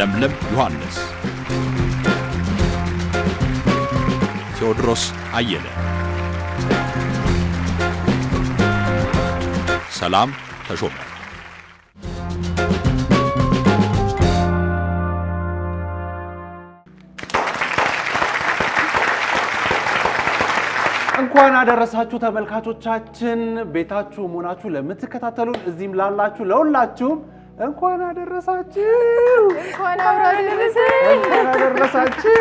ለምለም ዮሐንስ፣ ቴዎድሮስ አየለ፣ ሰላም ተሾመ። እንኳን አደረሳችሁ ተመልካቾቻችን። ቤታችሁ ሆናችሁ ለምትከታተሉን እዚህም ላላችሁ ለሁላችሁም እንኳን አደረሳችሁ። እንኳን አደረሳችሁ።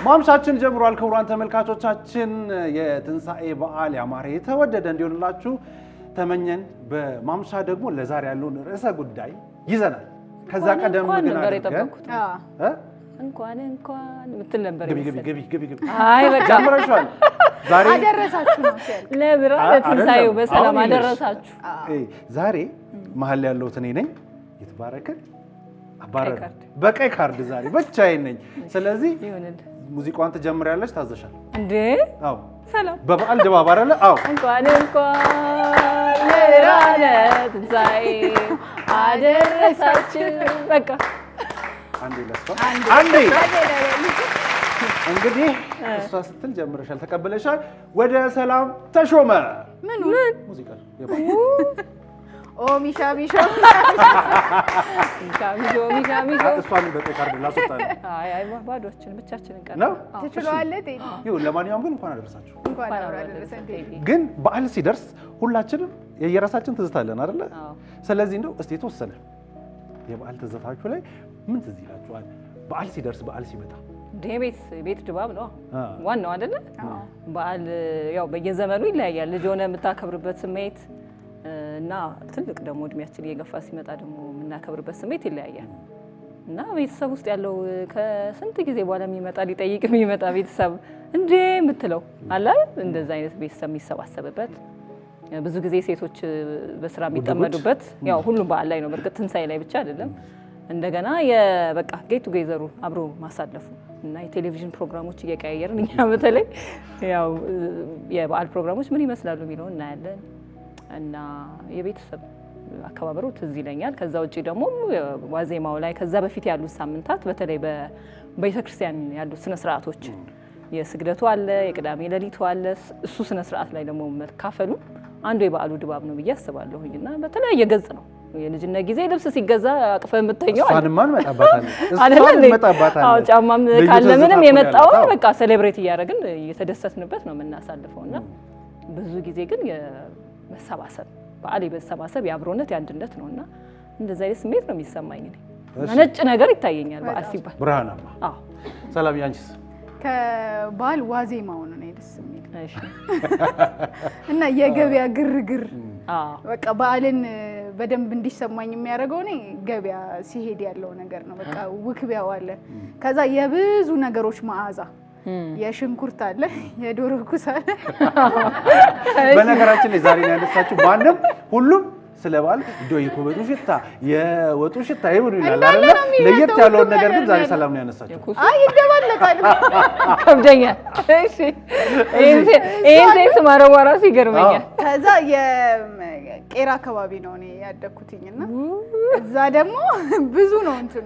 ማምሻችን ጀምሯል። ክቡራን ተመልካቾቻችን የትንሣኤ በዓል ያማረ የተወደደ እንዲሆንላችሁ ተመኘን። በማምሻ ደግሞ ለዛሬ ያለውን ርዕሰ ጉዳይ ይዘናል። ከዛ ቀደም ግን አድርገን እንኳን ምትል ነበር ግቢ አይ በቃ ጀምረሻል። ዛሬ አደረሳችሁ ነው ለብርሃነ ትንሣኤው በሰላም አደረሳችሁ። ዛሬ መሀል ያለሁት እኔ ነኝ። የተባረከን አባረረ በቀይ ካርድ ዛሬ ብቻዬን ነኝ። ስለዚህ ሙዚቃዋን ትጀምሪያለሽ። ታዘሻል እንዴ? አዎ ሰላም በበዓል ድባብ አይደለ? አዎ እንኳን ለብርሃነ ትንሣኤው አደረሳችሁ። በቃ አንዴ እንግዲህ እሷ ስትል ጀምረሻል፣ ተቀበለሻል። ወደ ሰላም ተሾመ ምን ሙዚቃ ኦ ሚሻ እሷን በቀይ ካርድ ላስወጣ ነው። አይ ባዶችን ብቻችንን ቀር ነው ትችላለህ። ይሁን ለማንኛውም ግን እንኳን አደረሳችሁ። እንኳን አደረሰን። ግን በዓል ሲደርስ ሁላችንም የየራሳችን ትዝታ አለን አይደለ? ስለዚህ እንደው እስቲ የተወሰነ የበዓል ትዝታችሁ ላይ ምን ትዝ ይላችኋል? በዓል ሲደርስ በዓል ሲመጣ ቤት ድባብ ነው ዋናው አይደለ? በዓል ያው በየዘመኑ ይለያያል። ልጅ ሆነ የምታከብርበት ስሜት እና ትልቅ ደግሞ እድሜያችን እየገፋ ሲመጣ ደግሞ የምናከብርበት ስሜት ይለያያል። እና ቤተሰብ ውስጥ ያለው ከስንት ጊዜ በኋላ የሚመጣ ሊጠይቅ የሚመጣ ቤተሰብ እንዴ የምትለው አለ። እንደዛ አይነት ቤተሰብ የሚሰባሰብበት ብዙ ጊዜ ሴቶች በስራ የሚጠመዱበት ያው ሁሉም በዓል ላይ ነው። በርግጥ ትንሣኤ ላይ ብቻ አይደለም። እንደገና የበቃ ጌት ቱጌዘሩ አብሮ ማሳለፉ እና የቴሌቪዥን ፕሮግራሞች እየቀያየርን እኛ በተለይ ያው የበዓል ፕሮግራሞች ምን ይመስላሉ የሚለው እናያለን። እና የቤተሰብ አከባበሩ ትዝ ይለኛል። ከዛ ውጪ ደግሞ ዋዜማው ላይ ከዛ በፊት ያሉት ሳምንታት በተለይ በቤተክርስቲያን ያሉት ስነ ስርዓቶች የስግደቱ አለ፣ የቅዳሜ ሌሊቱ አለ። እሱ ስነ ስርዓት ላይ ደግሞ መካፈሉ አንዱ የበዓሉ ድባብ ነው ብዬ አስባለሁኝ። እና በተለያየ ገጽ ነው የልጅነት ጊዜ ልብስ ሲገዛ አቅፈህ የምትተኛው እሷንማን መጣባታል። አዎ ጫማም ካለ ምንም የመጣውን በቃ ሴሌብሬት እያደረግን እየተደሰትንበት ነው የምናሳልፈው። እና ብዙ ጊዜ ግን የመሰባሰብ በዓል የመሰባሰብ የአብሮነት የአንድነት ነው። እና እንደዛ አይነት ስሜት ነው የሚሰማኝ። ነጭ ነገር ይታየኛል በዓል ሲባል ብርሃናማ። አዎ ሰላም ያንቺስ? ከበዓል ዋዜማው ነው ደስ የሚል እና የገበያ ግርግር በቃ በዓልን በደንብ እንዲሰማኝ የሚያደርገው እኔ ገበያ ሲሄድ ያለው ነገር ነው። በቃ ውክቢያው አለ፣ ከዛ የብዙ ነገሮች መዓዛ፣ የሽንኩርት አለ፣ የዶሮ ኩስ አለ። በነገራችን ላይ ዛሬ ነው ያነሳችሁ ማንም ሁሉም ስለ በዓል እንደው የኮበቱ ሽታ የወጡ ሽታ ይብሉ ይላል አይደል? ለየት ያለውን ነገር ግን ዛሬ ሰላም ነው ያነሳችሁ። አይ ይደባለቃል ከብደኛ። እሺ ይሄ ስማረው ራሱ ይገርመኛል። ከዛ የቄራ አካባቢ ነው እኔ ያደኩትኝና እዛ ደግሞ ብዙ ነው እንትኑ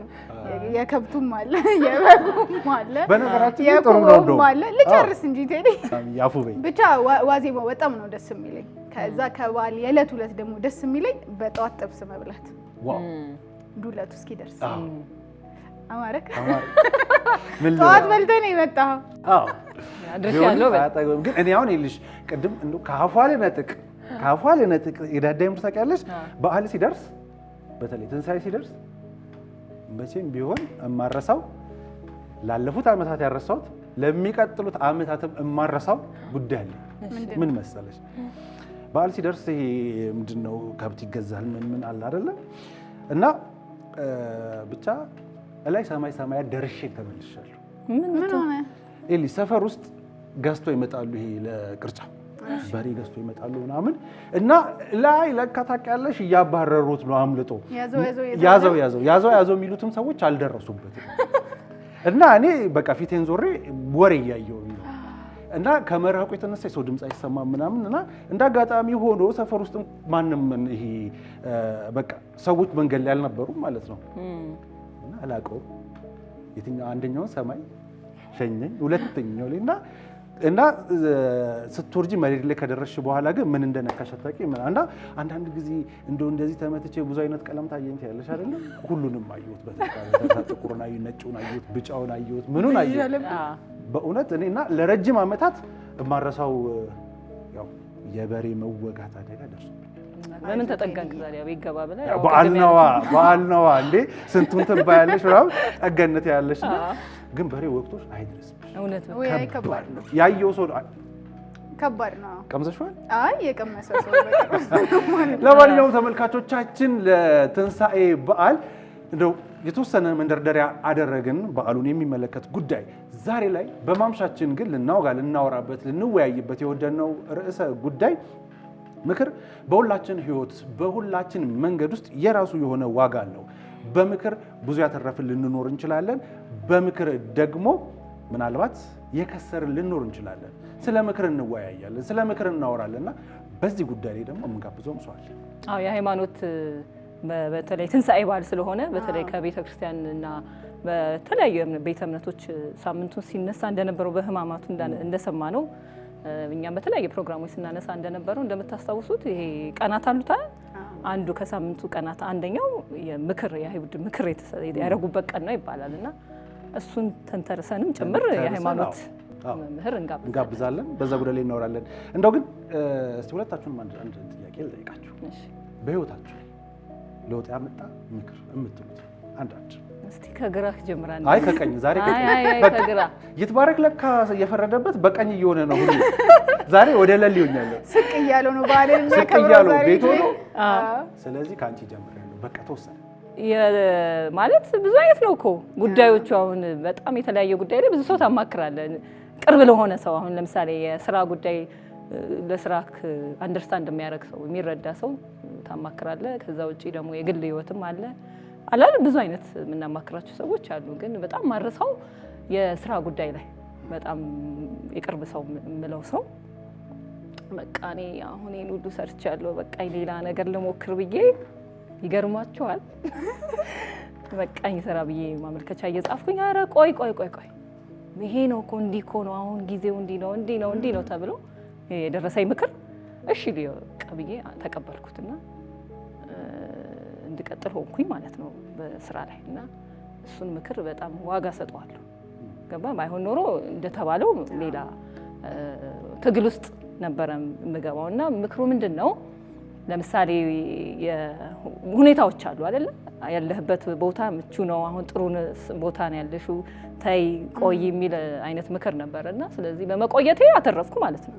የከብቱም አለ የበጉም አለ። በነገራችን ላይ ጥሩ ነው እንደው አለ። ልጨርስ እንጂ ቴዲ ያፉ በይ። ብቻ ዋዜማው በጣም ነው ደስ የሚለኝ። ከዛ ከበዓል የዕለት ሁለት ደግሞ ደስ የሚለኝ በጠዋት ጥብስ መብላት። ዋው ዱለቱ እስኪደርስ አማረክ ምን ጠዋት በልተህ ነው የመጣኸው? አዎ አድርሻለሁ። ግን እኔ አሁን ይልሽ ቅድም እንደው ከአፏ ልነጥቅ የዳዳይም ታውቂያለሽ። በዓል ሲደርስ በተለይ ትንሣኤ ሲደርስ መቼም ቢሆን እማረሳው ላለፉት ዓመታት ያረሳሁት ለሚቀጥሉት ዓመታትም እማረሳው ጉዳይ አለ። ምን መሰለሽ? በዓል ሲደርስ ይሄ ምንድነው ከብት ይገዛል ምን አለ አይደለ? እና ብቻ ላይ ሰማይ ደርሼ ተመልሻለሁ። ምን ሆነ? ኤሊ ሰፈር ውስጥ ገዝቶ ይመጣሉ። ይሄ ለቅርጫ በሬ ገዝቶ ይመጣሉ ምናምን እና ላይ ለካ ታውቂያለሽ እያባረሩት ነው አምልጦ ያዘው የሚሉትም ሰዎች አልደረሱበትም። እና እኔ በቃ ፊቴን ዞሬ ወሬ እያየሁ እና ከመራቁ የተነሳ የሰው ድምጽ አይሰማም ምናምን እና እንዳጋጣሚ ሆኖ ሰፈር ውስጥ ማንም ይሄ በቃ ሰዎች መንገድ ላይ አልነበሩም ማለት ነው። አለኝና አላውቀውም። የትኛው አንደኛውን ሰማይ ሸኘኝ፣ ሁለተኛው ላይ እና ስትወርጂ መሬት ላይ ከደረስሽ በኋላ ግን ምን እንደነካሽ አታውቂም። እና አንዳንድ ጊዜ እንደዚህ ተመትቼ ብዙ አይነት ቀለም ታየኝ ያለሽ አይደል? ሁሉንም አየሁት። በተቃራኒ ጥቁሩን አየሁት፣ ነጩን አየሁት፣ ብጫውን አየሁት፣ ምኑን አየሁት በእውነት እኔና ለረጅም ዓመታት የማረሳው ያው የበሬ መወጋት አደጋ ደርሶብኝ። ለምን ተጠጋንክ ታዲያ? ቤት ገባ ብለህ ያው በዓል ነዋ እንዴ ስንቱን ትባያለሽ ምናምን ጠገነት ያለሽ ግን በሬ ወቅቶች አይደርስብሽ። እውነት ነው ከባድ ነው። ያየው ሰው ከባድ ነው። ቀምሰሽዋል? አይ የቀመሰ ሰው ለማንኛውም ተመልካቾቻችን ለትንሳኤ በዓል እንደው የተወሰነ መንደርደሪያ አደረግን በዓሉን የሚመለከት ጉዳይ። ዛሬ ላይ በማምሻችን ግን ልናወራበት ልንወያይበት የወደድነው ርዕሰ ጉዳይ ምክር በሁላችን ሕይወት በሁላችን መንገድ ውስጥ የራሱ የሆነ ዋጋ አለው። በምክር ብዙ ያተረፍን ልንኖር እንችላለን። በምክር ደግሞ ምናልባት የከሰርን ልንኖር እንችላለን። ስለ ምክር እንወያያለን፣ ስለ ምክር እናወራለንና በዚህ ጉዳይ ላይ ደግሞ የምንጋብዘውም ሰው አለ። አዎ የሃይማኖት በተለይ ትንሳኤ በዓል ስለሆነ በተለይ ከቤተ ክርስቲያንና በተለያዩ ቤተ እምነቶች ሳምንቱን ሲነሳ እንደነበረው በህማማቱ እንደሰማ ነው። እኛም በተለያየ ፕሮግራሞች ስናነሳ እንደነበረው እንደምታስታውሱት ይሄ ቀናት አሉታ አንዱ ከሳምንቱ ቀናት አንደኛው የምክር የአይሁድ ምክር ያደረጉበት ቀን ነው ይባላል እና እሱን ተንተርሰንም ጭምር የሃይማኖት መምህር እንጋብዛለን። በዛ ጉዳይ ላይ እናወራለን። እንደው ግን እስቲ ሁለታችሁንም አንድ ጥያቄ ልጠይቃችሁ። በህይወታችሁ ላይ ለውጥ ያመጣ ምክር የምትሉት አንዳንድ እስቲ ከግራህ ጀምራለሁ። አይ ከቀኝ ዛሬ ከግራ ይትባረክ ለካ የፈረደበት በቀኝ እየሆነ ነው ሁሉ ዛሬ ወደ ለል ይሆኛለሁ ስቅ እያለው ነው ባለን የሚያከብረው ዛሬ ቤት ሆኖ ስለዚህ ካንቺ ጀምራለሁ። በቃ ተወሰነ ማለት ብዙ አይነት ነው እኮ ጉዳዮቹ። አሁን በጣም የተለያየ ጉዳይ ላይ ብዙ ሰው ታማክራለህ። ቅርብ ለሆነ ሰው አሁን ለምሳሌ የስራ ጉዳይ ለስራክ አንደርስታንድ የሚያደርግ ሰው የሚረዳ ሰው ታማክራለህ። ከዛ ውጪ ደግሞ የግል ህይወትም አለ አላል ብዙ አይነት የምናማክራቸው ሰዎች አሉ። ግን በጣም ማረሳው የስራ ጉዳይ ላይ በጣም የቅርብ ሰው የምለው ሰው በቃ እኔ አሁን ይሄን ሁሉ ሰርቻለሁ በቃ ሌላ ነገር ልሞክር ብዬ ይገርማችኋል በቃኝ ስራ ብዬ ማመልከቻ እየጻፍኩኝ ኧረ ቆይ ይሄ ነው እኮ እንዲህ እኮ ነው አሁን ጊዜው እንዲህ ነው ተብሎ የደረሰኝ ምክር እሺ ብዬ ተቀበልኩትና እንድቀጥል ሆንኩኝ ማለት ነው በስራ ላይ እና እሱን ምክር በጣም ዋጋ ሰጠዋለሁ። ገባ ማይሆን ኖሮ እንደተባለው ሌላ ትግል ውስጥ ነበረ የምገባውና ምክሩ ምንድነው? ለምሳሌ ሁኔታዎች አሉ አይደለ? ያለህበት ቦታ ምቹ ነው፣ አሁን ጥሩ ቦታ ነው ያለሽው፣ ታይ ቆይ የሚል አይነት ምክር ነበርና ስለዚህ በመቆየቴ አተረፍኩ ማለት ነው።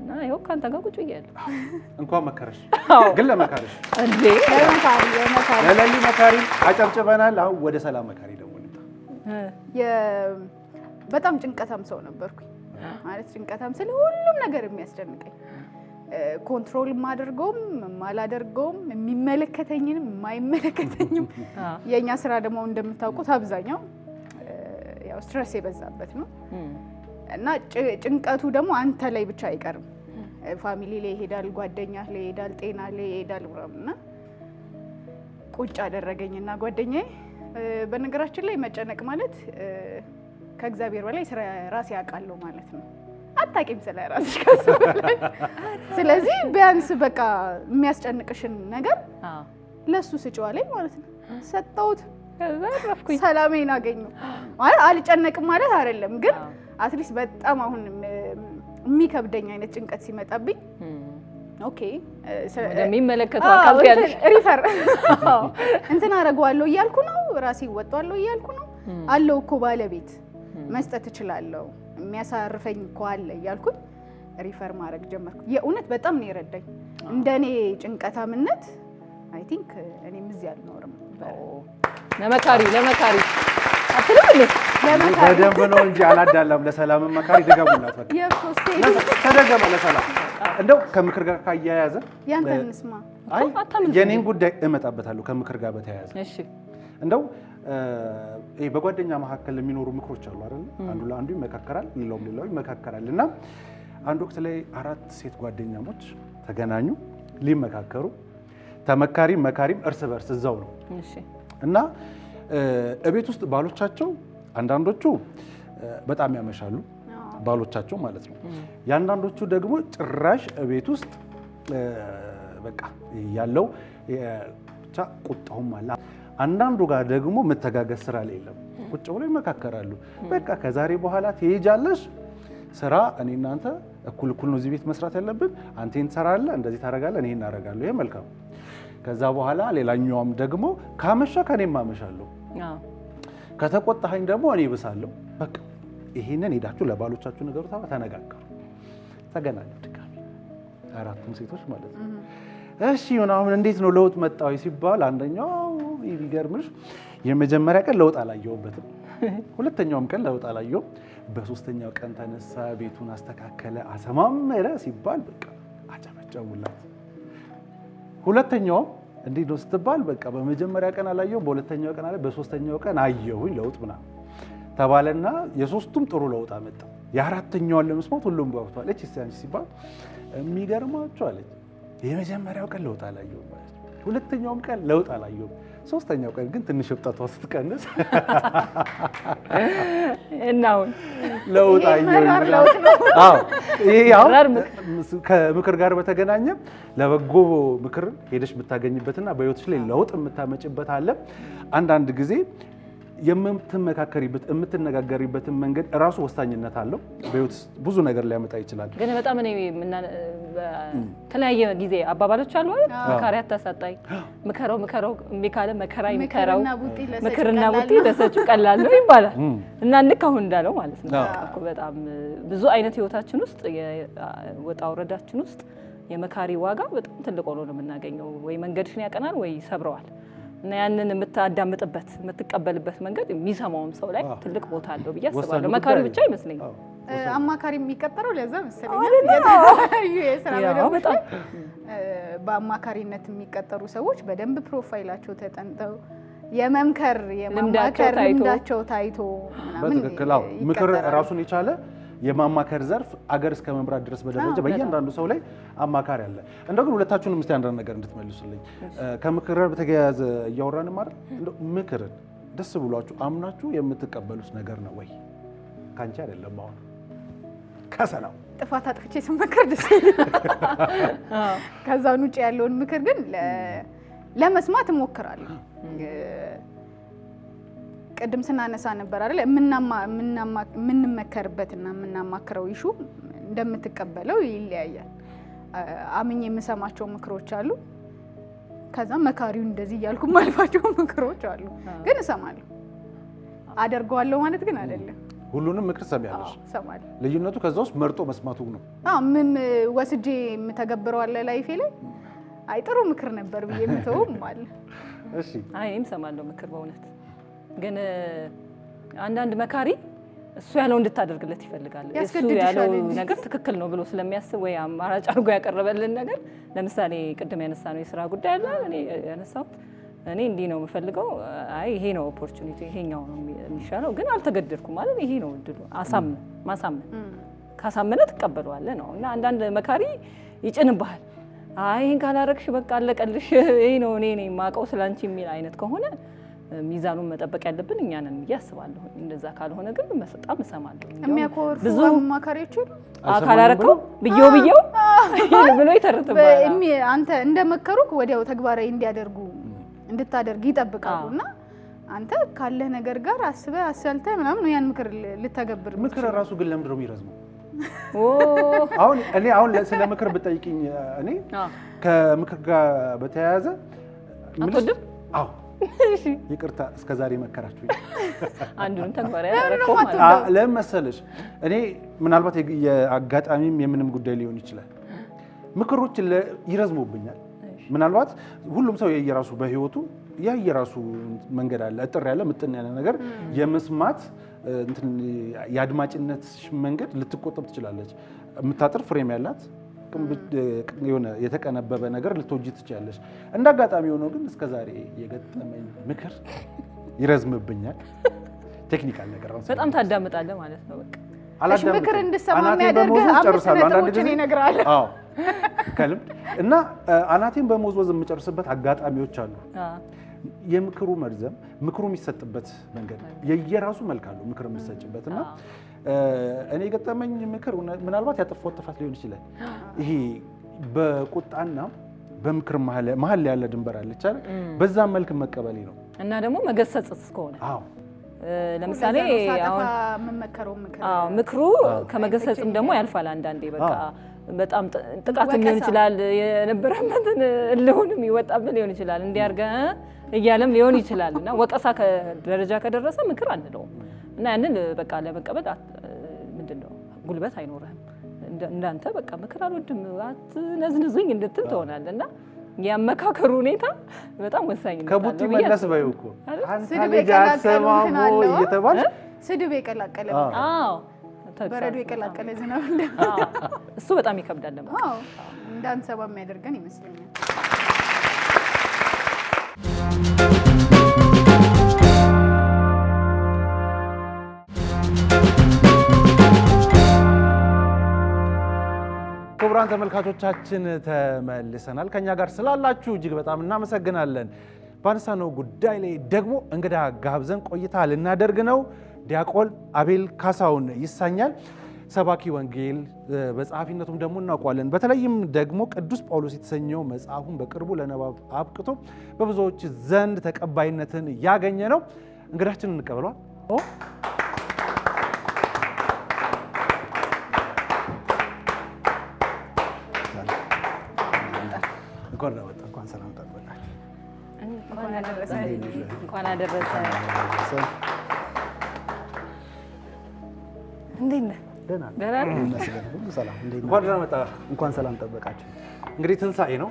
እና ይኸው ካንተ ጋር ቁጭ ብያለሁ። እንኳን መከረሽ ግን ለመካረሽ እንዴ ለለሊ መካሪ አጨብጭበናል። አሁን ወደ ሰላም መካሪ ደግሞ በጣም ጭንቀታም ሰው ነበርኩኝ። ማለት ጭንቀታም ስለ ሁሉም ነገር የሚያስጨንቀኝ ኮንትሮል ማደርገውም ማላደርገውም የሚመለከተኝንም የማይመለከተኝም የኛ ስራ ደግሞ እንደምታውቁት አብዛኛው ያው ስትሬስ የበዛበት ነው እና ጭንቀቱ ደግሞ አንተ ላይ ብቻ አይቀርም። ፋሚሊ ላይ ይሄዳል፣ ጓደኛ ላይ ይሄዳል፣ ጤና ላይ ይሄዳል እና ቁጭ አደረገኝና ጓደኛዬ በነገራችን ላይ መጨነቅ ማለት ከእግዚአብሔር በላይ ስራ ራሴ ያውቃለሁ ማለት ነው። አታውቂም ስለ ራስሽ ከሰበላይ ስለዚህ ቢያንስ በቃ የሚያስጨንቅሽን ነገር ለሱ ስጪው አለኝ ማለት ነው። ሰጠሁት፣ ሰላሜን አገኘሁ ማለት አልጨነቅም ማለት አይደለም፣ ግን አትሊስት በጣም አሁን የሚከብደኝ አይነት ጭንቀት ሲመጣብኝ ኦኬ ወደሚመለከተው አካል ያለሽ ሪፈር እንትን አደርገዋለሁ እያልኩ ነው፣ ራሴ እወጣዋለሁ እያልኩ ነው አለው እኮ ባለቤት መስጠት እችላለሁ የሚያሳርፈኝ እኮ አለ እያልኩኝ ሪፈር ማድረግ ጀመርኩ። የእውነት በጣም ነው የረዳኝ። እንደኔ ጭንቀታምነት አይ ቲንክ እኔም እዚህ አልኖርም። ለመካሪ አትልም በደንብ ነው እንጂ አላዳላም። ለሰላም መካሪ ደገሙላት በቃ ተደገመ ለሰላም እንደው ከምክር ጋር ካያያዘ ያንተን እንስማ። አይ የኔን ጉዳይ እመጣበታለሁ ከምክር ጋር በተያያዘ እሺ። እንደው ይሄ በጓደኛ መካከል የሚኖሩ ምክሮች አሉ አይደል? አንዱ ለአንዱ ይመካከራል፣ ሌላው ይመካከራል እና አንድ ወቅት ላይ 4 ሴት ጓደኛሞች ተገናኙ ሊመካከሩ። ተመካሪም መካሪም እርስ በርስ እዛው ነው። እሺ። እና እቤት ውስጥ ባሎቻቸው አንዳንዶቹ በጣም ያመሻሉ ባሎቻቸው ማለት ነው። ያንዳንዶቹ ደግሞ ጭራሽ እቤት ውስጥ በቃ ያለው ብቻ ቁጣውም አለ። አንዳንዱ ጋር ደግሞ መተጋገዝ ስራ ላይ የለም። ቁጭ ብሎ ይመካከራሉ። በቃ ከዛሬ በኋላ ትሄጃለሽ ስራ እኔ እናንተ እኩል ነው እዚህ ቤት መስራት ያለብን። አንተ ትሰራለህ፣ እንደዚህ ታደርጋለህ፣ እኔ እናደርጋለሁ። ይሄ መልካም። ከዛ በኋላ ሌላኛውም ደግሞ ካመሻ ከኔም አመሻለሁ፣ ከተቆጣኸኝ ደግሞ እኔ ብሳለሁ። በቃ ይሄንን ሄዳችሁ ለባሎቻችሁ ነገሩ ተነጋገሩ። ተገናኙ ድጋሚ አራቱም ሴቶች ማለት ነው። እሺ አሁን እንዴት ነው ለውጥ መጣው ሲባል አንደኛው ይገርምሽ የመጀመሪያ ቀን ለውጥ አላየሁበትም፣ ሁለተኛውም ቀን ለውጥ አላየሁም። በሶስተኛው ቀን ተነሳ፣ ቤቱን አስተካከለ፣ አሰማመረ ሲባል በቃ አጨበጨቡላት። ሁለተኛው እንዴት ነው ስትባል በቃ በመጀመሪያ ቀን አላየሁም፣ በሁለተኛው ቀን አለ፣ በሶስተኛው ቀን አየሁኝ ለውጥ ምናምን ተባለና የሶስቱም ጥሩ ለውጥ አመጣ። የአራተኛውን ለመስማት ሁሉም ጓጉቷል። እቺ ሲያንቺ ሲባል የሚገርማችሁ አለች የመጀመሪያው ቀን ለውጥ አላየሁም ማለት ነው። ሁለተኛውም ቀን ለውጥ አላየሁም። ሶስተኛው ቀን ግን ትንሽ እብጠቷ ስትቀንስ እናውን ለውጥ አየሁኝ። አዎ ይሄ ከምክር ጋር በተገናኘ ለበጎ ምክር ሄደሽ የምታገኝበትና በህይወትሽ ላይ ለውጥ የምታመጭበት አለ። አንዳንድ ጊዜ የምትመካከሪበት የምትነጋገሪበትን መንገድ እራሱ ወሳኝነት አለው። በህይወት ብዙ ነገር ሊያመጣ ይችላል። ግን በጣም እኔ ተለያየ ጊዜ አባባሎች አሉ አይደል? መካሪ አታሳጣኝ፣ ምከረው እምቢ ካለ መከራ ይምከረው፣ ምክርና ቡጢ ለሰጪው ቀላል ነው ይባላል። እና ልክ አሁን እንዳለው ማለት ነው እኮ በጣም ብዙ አይነት ህይወታችን ውስጥ የወጣ ወረዳችን ውስጥ የመካሪ ዋጋ በጣም ትልቅ ሆኖ ነው የምናገኘው። ወይ መንገድሽን ያቀናል ወይ ይሰብረዋል። እና ያንን የምታዳምጥበት የምትቀበልበት መንገድ የሚሰማውም ሰው ላይ ትልቅ ቦታ አለው ብዬ አስባለሁ። መካሪ ብቻ አይመስለኝም። አማካሪ የሚቀጠረው ለዛ መሰለኝ የስራ መደቦች ላይ በአማካሪነት የሚቀጠሩ ሰዎች በደንብ ፕሮፋይላቸው ተጠንተው የመምከር የማማከር ልምዳቸው ታይቶ ምናምን በትክክል ምክር ራሱን የቻለ የማማከር ዘርፍ አገር እስከ መምራት ድረስ በደረጃ በእያንዳንዱ ሰው ላይ አማካሪ አለ። እንደው ግን ሁለታችሁንም እስቲ አንዳንድ ነገር እንድትመልሱልኝ ከምክር ጋር በተያያዘ እያወራን ማለት እንደው ምክርን ደስ ብሏችሁ አምናችሁ የምትቀበሉት ነገር ነው ወይ? ካንቺ አይደለም አሁን ከሰላም ጥፋት አጥፍቼ ስመክር ደስ ይላል። ከዛን ውጭ ያለውን ምክር ግን ለመስማት እሞክራለሁ። ቅድም ስናነሳ ነበር አይደል? የምንመከርበትና የምናማክረው ይሹ እንደምትቀበለው ይለያያል። አምኜ የምሰማቸው ምክሮች አሉ። ከዛ መካሪው እንደዚህ እያልኩ ማልፋቸው ምክሮች አሉ። ግን እሰማለሁ። አደርገዋለሁ ማለት ግን አይደለም። ሁሉንም ምክር ሰሚያለሽ? እሰማለሁ። ልዩነቱ ከዛ ውስጥ መርጦ መስማቱ ነው። ምን ወስጄ የምተገብረው አለ ላይፌ ላይ አይ ጥሩ ምክር ነበር ብዬ የምተውም አለ። እሺ እኔም እሰማለሁ ምክር በእውነት ግን አንዳንድ መካሪ እሱ ያለው እንድታደርግለት ይፈልጋል። እሱ ያለው ነገር ትክክል ነው ብሎ ስለሚያስብ ወይ አማራጭ አድርጎ ያቀረበልን ነገር ለምሳሌ ቅድም ያነሳነው የስራ ጉዳይ አለ። እኔ ያነሳሁት እኔ እንዲህ ነው የምፈልገው፣ አይ ይሄ ነው ኦፖርቹኒቲ፣ ይሄኛው ነው የሚሻለው፣ ግን አልተገደድኩም ማለት ይሄ ነው እድሉ። ማሳመን ካሳመነ ትቀበለዋለህ ነው። እና አንዳንድ መካሪ ይጭንብሃል። አይ ይሄን ካላረግሽ በቃ አለቀልሽ፣ ይሄ ነው እኔ የማውቀው ስላንቺ የሚል አይነት ከሆነ ሚዛኑን መጠበቅ ያለብን እኛ ነን ብዬ አስባለሁ። እንደዛ ካልሆነ ግን በጣም እሰማለሁ። የሚያኮርፉ ብዙ አማካሪዎች ካላረከው ብየው ብሎ ይተርትባል። አንተ እንደመከሩክ ወዲያው ተግባራዊ እንድታደርግ ይጠብቃሉና አንተ ካለ ነገር ጋር አስበህ አሰልተህ ምናምን ያን ምክር ልተገብር። ምክር ራሱ ግን ለምንድን ነው የሚረዝመው? አሁን ስለ ምክር ብጠይቅኝ እኔ ከምክር ጋር በተያያዘ አትወድም? አዎ ይቅርታ እስከዛሬ መከራችሁኝ አንዱን ተግባራዊ ያደረከው ማለት ነው። ለምን መሰለሽ እኔ ምናልባት የአጋጣሚም የምንም ጉዳይ ሊሆን ይችላል ምክሮች ይረዝሙብኛል። ምናልባት ሁሉም ሰው የየራሱ በህይወቱ የየራሱ መንገድ አለ። እጥር ያለ ምጥን ያለ ነገር የመስማት የአድማጭነት መንገድ ልትቆጠብ ትችላለች። የምታጥር ፍሬም ያላት የሆነ የተቀነበበ ነገር ልትወጂ ትችላለች። እንደ አጋጣሚ ሆኖ ግን እስከዛሬ የገጠመኝ ምክር ይረዝምብኛል። ቴክኒካል ነገር ነው። በጣም ታዳምጣለህ ማለት ነው። በቃ እሺ ምክር እንድሰማ የሚያደርግህ አምስት ነጥቦችን እነግርሃለሁ። ከልምድ እና አናቴን በመወዝወዝ የምጨርስበት አጋጣሚዎች አሉ። የምክሩ መርዘም ምክሩ የሚሰጥበት መንገድ የየራሱ መልክ አለው። ምክር የሚሰጥበትና እኔ የገጠመኝ ምክር ምናልባት ያጠፋው ጥፋት ሊሆን ይችላል። ይሄ በቁጣና በምክር መሀል ያለ ድንበር አለች አይደል? በዛ መልክ መቀበሌ ነው እና ደግሞ መገሰጽ እስከሆነ ለምሳሌ ምክሩ ከመገሰጽም ደግሞ ያልፋል። አንዳንዴ በቃ በጣም ጥቃት ሊሆን ይችላል፣ የነበረበትን እልሁንም ይወጣብን ሊሆን ይችላል፣ እንዲያርገ እያለም ሊሆን ይችላል እና ወቀሳ ደረጃ ከደረሰ ምክር አንለውም እና ያንን በቃ ለመቀበል ምንድነው ጉልበት አይኖርህም። እንዳንተ በቃ ምክር አልወድም አትነዝንዙኝ እንድትል ትሆናለህ እና የአመካከሩ ሁኔታ በጣም ወሳኝ ነው። ከቡጢ መለስ በይው እኮ አንተ ልጅ አትሰማም እየተባለ ስድብ የቀላቀለ በረዶ የቀላቀለ ዝናብ እሱ በጣም ይከብዳል። እንዳንሰማ የሚያደርገን ይመስለኛል። ክቡራን ተመልካቾቻችን ተመልሰናል። ከኛ ጋር ስላላችሁ እጅግ በጣም እናመሰግናለን። ባነሳነው ጉዳይ ላይ ደግሞ እንግዳ ጋብዘን ቆይታ ልናደርግ ነው። ዲያቆን አቤል ካሳሁን ይሳኛል። ሰባኪ ወንጌል በጸሐፊነቱም ደግሞ እናውቀዋለን። በተለይም ደግሞ ቅዱስ ጳውሎስ የተሰኘው መጽሐፉን በቅርቡ ለንባብ አብቅቶ በብዙዎች ዘንድ ተቀባይነትን ያገኘ ነው። እንግዳችንን እንቀበሏል። እንኳን ሰላም ጠበቃችሁ። እንኳን አደረሰ። እንዴት ነህ? እንኳን ሰላም ጠበቃችሁ። እንግዲህ ትንሣኤ ነው።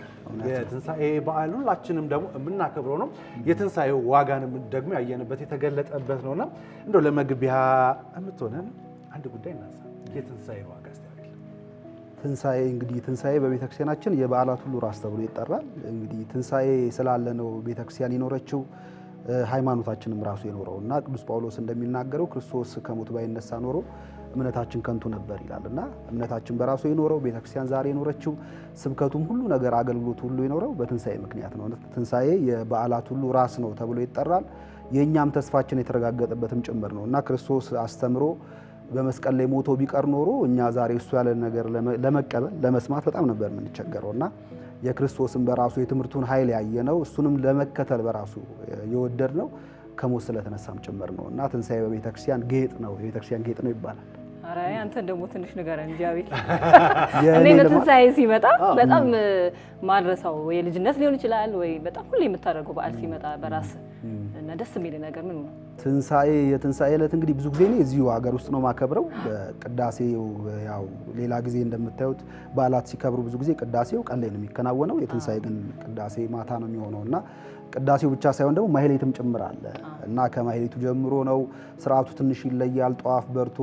የትንሣኤ በዓል ሁላችንም ደግሞ የምናከብረው ነው። የትንሣኤው ዋጋንም ደግሞ ያየንበት የተገለጠበት ነውና እንደው ለመግቢያ የምትሆነን አንድ ጉዳይ እናንሳ። የትንሣኤ ዋጋ ትንሣኤ እንግዲህ ትንሣኤ በቤተክርስቲያናችን የበዓላት ሁሉ ራስ ተብሎ ይጠራል። እንግዲህ ትንሣኤ ስላለ ነው ቤተክርስቲያን የኖረችው ሃይማኖታችንም ራሱ የኖረው እና ቅዱስ ጳውሎስ እንደሚናገረው ክርስቶስ ከሞት ባይነሳ ኖሮ እምነታችን ከንቱ ነበር ይላልና እምነታችን በራሱ የኖረው ቤተክርስቲያን ዛሬ የኖረችው ስብከቱም ሁሉ ነገር አገልግሎት ሁሉ የኖረው በትንሣኤ ምክንያት ነው። ትንሣኤ የበዓላት ሁሉ ራስ ነው ተብሎ ይጠራል። የእኛም ተስፋችን የተረጋገጠበትም ጭምር ነው እና ክርስቶስ አስተምሮ በመስቀል ላይ ሞቶ ቢቀር ኖሮ እኛ ዛሬ እሱ ያለ ነገር ለመቀበል ለመስማት በጣም ነበር የምንቸገረው እና የክርስቶስን በራሱ የትምህርቱን ኃይል ያየነው እሱንም ለመከተል በራሱ የወደድነው ከሞት ስለተነሳም ጭምር ነው እና ትንሣኤ በቤተክርስቲያን ጌጥ ነው፣ የቤተክርስቲያን ጌጥ ነው ይባላል። ኧረ አንተን ደግሞ ትንሽ ንገረን እንጂ አቤል። እኔ ለትንሣኤ ሲመጣ በጣም ማድረሳው የልጅነት ሊሆን ይችላል ወይ በጣም ሁሌ የምታደርገው በዓል ሲመጣ በራስ እና ደስ የሚል ነገር ምን ነው? የትንሣኤ ዕለት እንግዲህ ብዙ ጊዜ እኔ እዚሁ ሀገር ውስጥ ነው ማከብረው። በቅዳሴው ያው ሌላ ጊዜ እንደምታዩት በዓላት ሲከብሩ ብዙ ጊዜ ቅዳሴው ቀን ላይ ነው የሚከናወነው። የትንሣኤ ግን ቅዳሴ ማታ ነው የሚሆነው እና ቅዳሴው ብቻ ሳይሆን ደግሞ ማህሌትም ጭምር አለ እና ከማህሌቱ ጀምሮ ነው ስርዓቱ ትንሽ ይለያል። ጧፍ በርቶ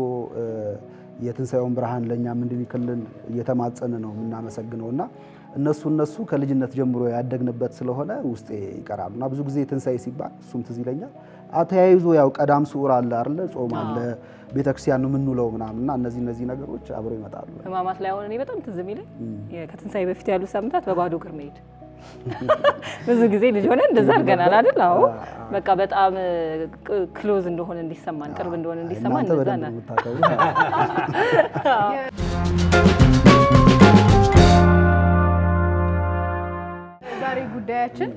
የትንሣኤውን ብርሃን ለእኛም እንዲልክልን እየተማጸን ነው የምናመሰግነው እና እነሱ ከልጅነት ጀምሮ ያደግንበት ስለሆነ ውስጤ ይቀራሉ እና ብዙ ጊዜ ትንሣኤ ሲባል እሱም ትዝ ይለኛል። ተያይዞ ያው ቀዳም ስዑር አለ አይደለ? ጾም አለ፣ ቤተክርስቲያን ነው የምንውለው ምናምን እና እነዚህ ነገሮች አብረው ይመጣሉ። ህማማት ላይ አሁን እኔ በጣም ትዝ የሚለኝ ከትንሣኤ በፊት ያሉ ሳምንታት በባዶ እግር መሄድ ብዙ ጊዜ ልጅ ሆነን እንደዛ አድርገናል አይደል? አዎ በቃ በጣም ክሎዝ እንደሆነ እንዲሰማን ቅርብ እንደሆነ እንዲሰማን እንደዛና ዛሬ ጉዳያችን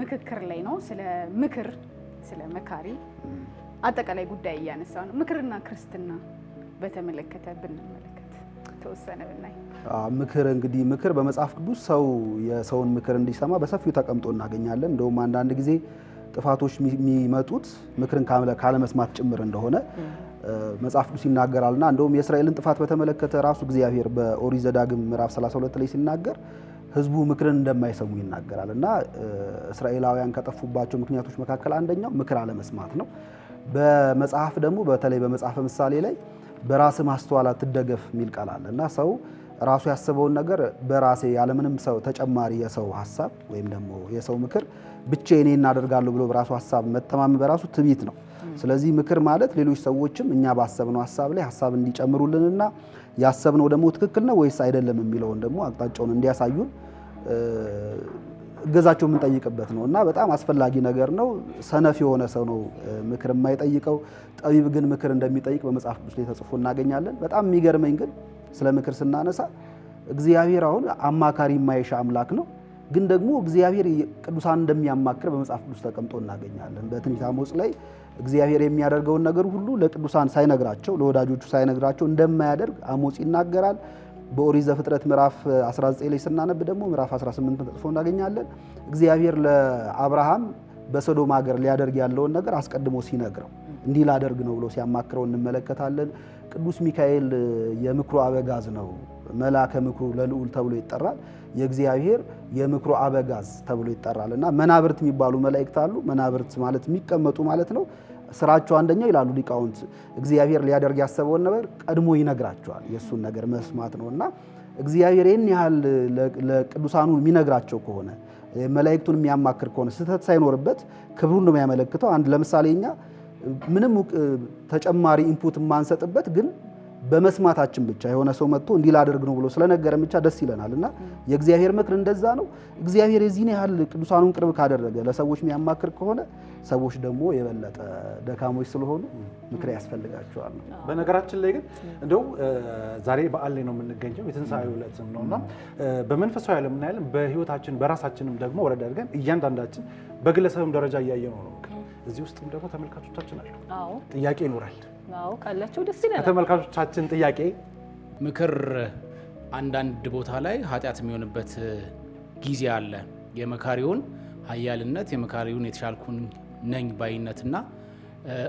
ምክክር ላይ ነው። ስለ ምክር፣ ስለ መካሪ አጠቃላይ ጉዳይ እያነሳ ነው። ምክርና ክርስትና በተመለከተ ብንመለከት ተወሰነ ብናይ ምክር እንግዲህ ምክር በመጽሐፍ ቅዱስ ሰው የሰውን ምክር እንዲሰማ በሰፊው ተቀምጦ እናገኛለን። እንደውም አንዳንድ ጊዜ ጥፋቶች የሚመጡት ምክርን ካለመስማት ጭምር እንደሆነ መጽሐፍ ቅዱስ ይናገራልና እንደውም የእስራኤልን ጥፋት በተመለከተ ራሱ እግዚአብሔር በኦሪት ዘዳግም ምዕራፍ 32 ላይ ሲናገር ሕዝቡ ምክርን እንደማይሰሙ ይናገራል እና እስራኤላውያን ከጠፉባቸው ምክንያቶች መካከል አንደኛው ምክር አለመስማት ነው። በመጽሐፍ ደግሞ በተለይ በመጽሐፈ ምሳሌ ላይ በራስ ማስተዋል አትደገፍ የሚል ቃል አለ እና ሰው ራሱ ያሰበውን ነገር በራሴ ያለምንም ሰው ተጨማሪ የሰው ሐሳብ ወይም ደግሞ የሰው ምክር ብቻዬን እናደርጋለሁ ብሎ በራሱ ሐሳብ መተማመን በራሱ ትዕቢት ነው። ስለዚህ ምክር ማለት ሌሎች ሰዎችም እኛ ባሰብነው ሐሳብ ላይ ሐሳብ እንዲጨምሩልንና ያሰብነው ደግሞ ትክክል ነው ወይስ አይደለም የሚለውን ደግሞ አቅጣጫውን እንዲያሳዩን እገዛቸው የምንጠይቅበት ነው እና በጣም አስፈላጊ ነገር ነው። ሰነፍ የሆነ ሰው ነው ምክር የማይጠይቀው፣ ጠቢብ ግን ምክር እንደሚጠይቅ በመጽሐፍ ቅዱስ ላይ ተጽፎ እናገኛለን። በጣም የሚገርመኝ ግን ስለ ምክር ስናነሳ እግዚአብሔር አሁን አማካሪ የማይሻ አምላክ ነው፣ ግን ደግሞ እግዚአብሔር ቅዱሳን እንደሚያማክር በመጽሐፍ ቅዱስ ተቀምጦ እናገኛለን። በትንቢተ አሞጽ ላይ እግዚአብሔር የሚያደርገውን ነገር ሁሉ ለቅዱሳን ሳይነግራቸው፣ ለወዳጆቹ ሳይነግራቸው እንደማያደርግ አሞጽ ይናገራል። በኦሪት ዘፍጥረት ምዕራፍ 19 ላይ ስናነብ ደግሞ ምዕራፍ 18 ተጽፎ እናገኛለን። እግዚአብሔር ለአብርሃም በሶዶም ሀገር ሊያደርግ ያለውን ነገር አስቀድሞ ሲነግረው እንዲህ ላደርግ ነው ብሎ ሲያማክረው እንመለከታለን። ቅዱስ ሚካኤል የምክሩ አበጋዝ ነው። መልአከ ምክሩ ለልዑል ተብሎ ይጠራል። የእግዚአብሔር የምክሩ አበጋዝ ተብሎ ይጠራል እና መናብርት የሚባሉ መላእክት አሉ። መናብርት ማለት የሚቀመጡ ማለት ነው። ስራቸው አንደኛው ይላሉ ሊቃውንት እግዚአብሔር ሊያደርግ ያሰበውን ነገር ቀድሞ ይነግራቸዋል። የእሱን ነገር መስማት ነው እና እግዚአብሔር ይህን ያህል ለቅዱሳኑ የሚነግራቸው ከሆነ መላእክቱን የሚያማክር ከሆነ ስህተት ሳይኖርበት ክብሩን ነው የሚያመለክተው። አንድ ለምሳሌ እኛ ምንም ተጨማሪ ኢንፑት የማንሰጥበት ግን በመስማታችን ብቻ የሆነ ሰው መጥቶ እንዲህ ላደርግ ነው ብሎ ስለነገረን ብቻ ደስ ይለናል እና የእግዚአብሔር ምክር እንደዛ ነው። እግዚአብሔር የዚህን ያህል ቅዱሳኑን ቅርብ ካደረገ ለሰዎች የሚያማክር ከሆነ ሰዎች ደግሞ የበለጠ ደካሞች ስለሆኑ ምክር ያስፈልጋቸዋል። በነገራችን ላይ ግን እንደው ዛሬ በዓል ላይ ነው የምንገኘው፣ የትንሣኤው ዕለት ነውና በመንፈሳዊ ዓለም እናያለን፣ በህይወታችን በራሳችንም ደግሞ ወረድ አድርገን እያንዳንዳችን በግለሰብም ደረጃ እያየነው ነው። እዚህ ውስጥም ደግሞ ተመልካቾቻችን አሉ። ጥያቄ ይኖራል። አዎ ካላችሁ ደስ ይላል። ከተመልካቾቻችን ጥያቄ ምክር አንዳንድ ቦታ ላይ ኃጢአት የሚሆንበት ጊዜ አለ። የመካሪውን ኃያልነት የመካሪውን የተሻልኩን ነኝ ባይነትና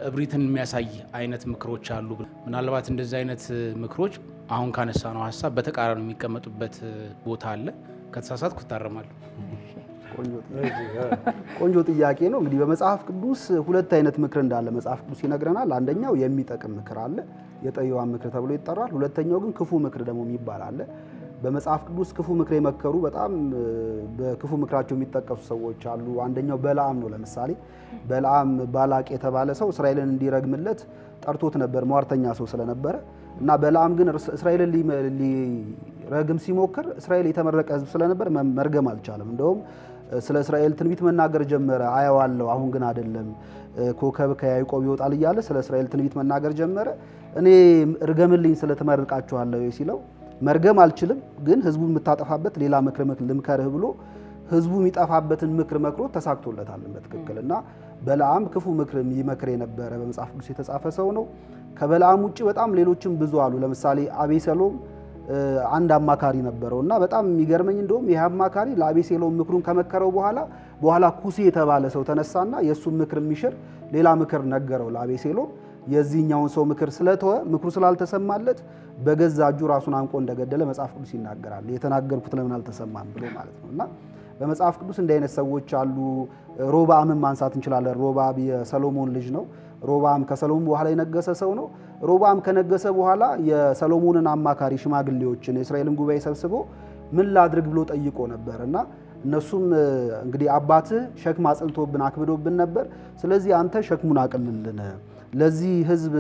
እብሪትን የሚያሳይ አይነት ምክሮች አሉ። ምናልባት እንደዚህ አይነት ምክሮች አሁን ካነሳ ነው ሀሳብ በተቃራኒ የሚቀመጡበት ቦታ አለ። ከተሳሳትኩ እታረማለሁ። ቆንጆ ጥያቄ ነው። እንግዲህ በመጽሐፍ ቅዱስ ሁለት አይነት ምክር እንዳለ መጽሐፍ ቅዱስ ይነግረናል። አንደኛው የሚጠቅም ምክር አለ፣ የጠቢባን ምክር ተብሎ ይጠራል። ሁለተኛው ግን ክፉ ምክር ደግሞ የሚባል አለ። በመጽሐፍ ቅዱስ ክፉ ምክር የመከሩ በጣም በክፉ ምክራቸው የሚጠቀሱ ሰዎች አሉ። አንደኛው በለዓም ነው። ለምሳሌ በለዓም ባላቅ የተባለ ሰው እስራኤልን እንዲረግምለት ጠርቶት ነበር፣ ሟርተኛ ሰው ስለነበረ እና በለዓም ግን እስራኤልን ሊረግም ሲሞክር እስራኤል የተመረቀ ሕዝብ ስለነበር መርገም አልቻለም። እንደውም ስለ እስራኤል ትንቢት መናገር ጀመረ። አየዋለሁ፣ አሁን ግን አይደለም፣ ኮከብ ከያዕቆብ ይወጣል እያለ ስለ እስራኤል ትንቢት መናገር ጀመረ። እኔ እርገምልኝ ስለተመርቃችኋለሁ ሲለው መርገም አልችልም፣ ግን ህዝቡ የምታጠፋበት ሌላ ምክር ልምከርህ ብሎ ህዝቡ የሚጠፋበትን ምክር መክሮ ተሳክቶለታል በትክክል። እና በለዓም ክፉ ምክር ይመክር የነበረ በመጽሐፍ ቅዱስ የተጻፈ ሰው ነው። ከበለዓም ውጭ በጣም ሌሎችም ብዙ አሉ። ለምሳሌ አቤሴሎም አንድ አማካሪ ነበረው እና በጣም የሚገርመኝ እንደውም ይህ አማካሪ ለአቤሴሎም ምክሩን ከመከረው በኋላ ኩሲ የተባለ ሰው ተነሳና የእሱን ምክር የሚሽር ሌላ ምክር ነገረው ለአቤሴሎም። የዚህኛውን ሰው ምክር ስለተወ ምክሩ ስላልተሰማለት በገዛ እጁ ራሱን አንቆ እንደገደለ መጽሐፍ ቅዱስ ይናገራል። የተናገርኩት ለምን አልተሰማም ብሎ ማለት ነው። እና በመጽሐፍ ቅዱስ እንዲህ አይነት ሰዎች አሉ። ሮብዓምን ማንሳት እንችላለን። ሮብዓም የሰሎሞን ልጅ ነው። ሮብዓም ከሰሎሞን በኋላ የነገሰ ሰው ነው። ሮብዓም ከነገሰ በኋላ የሰሎሞንን አማካሪ ሽማግሌዎችን የእስራኤልን ጉባኤ ሰብስቦ ምን ላድርግ ብሎ ጠይቆ ነበር እና እነሱም እንግዲህ አባትህ ሸክም አጽልቶብን አክብዶብን ነበር፣ ስለዚህ አንተ ሸክሙን አቅልልን፣ ለዚህ ህዝብ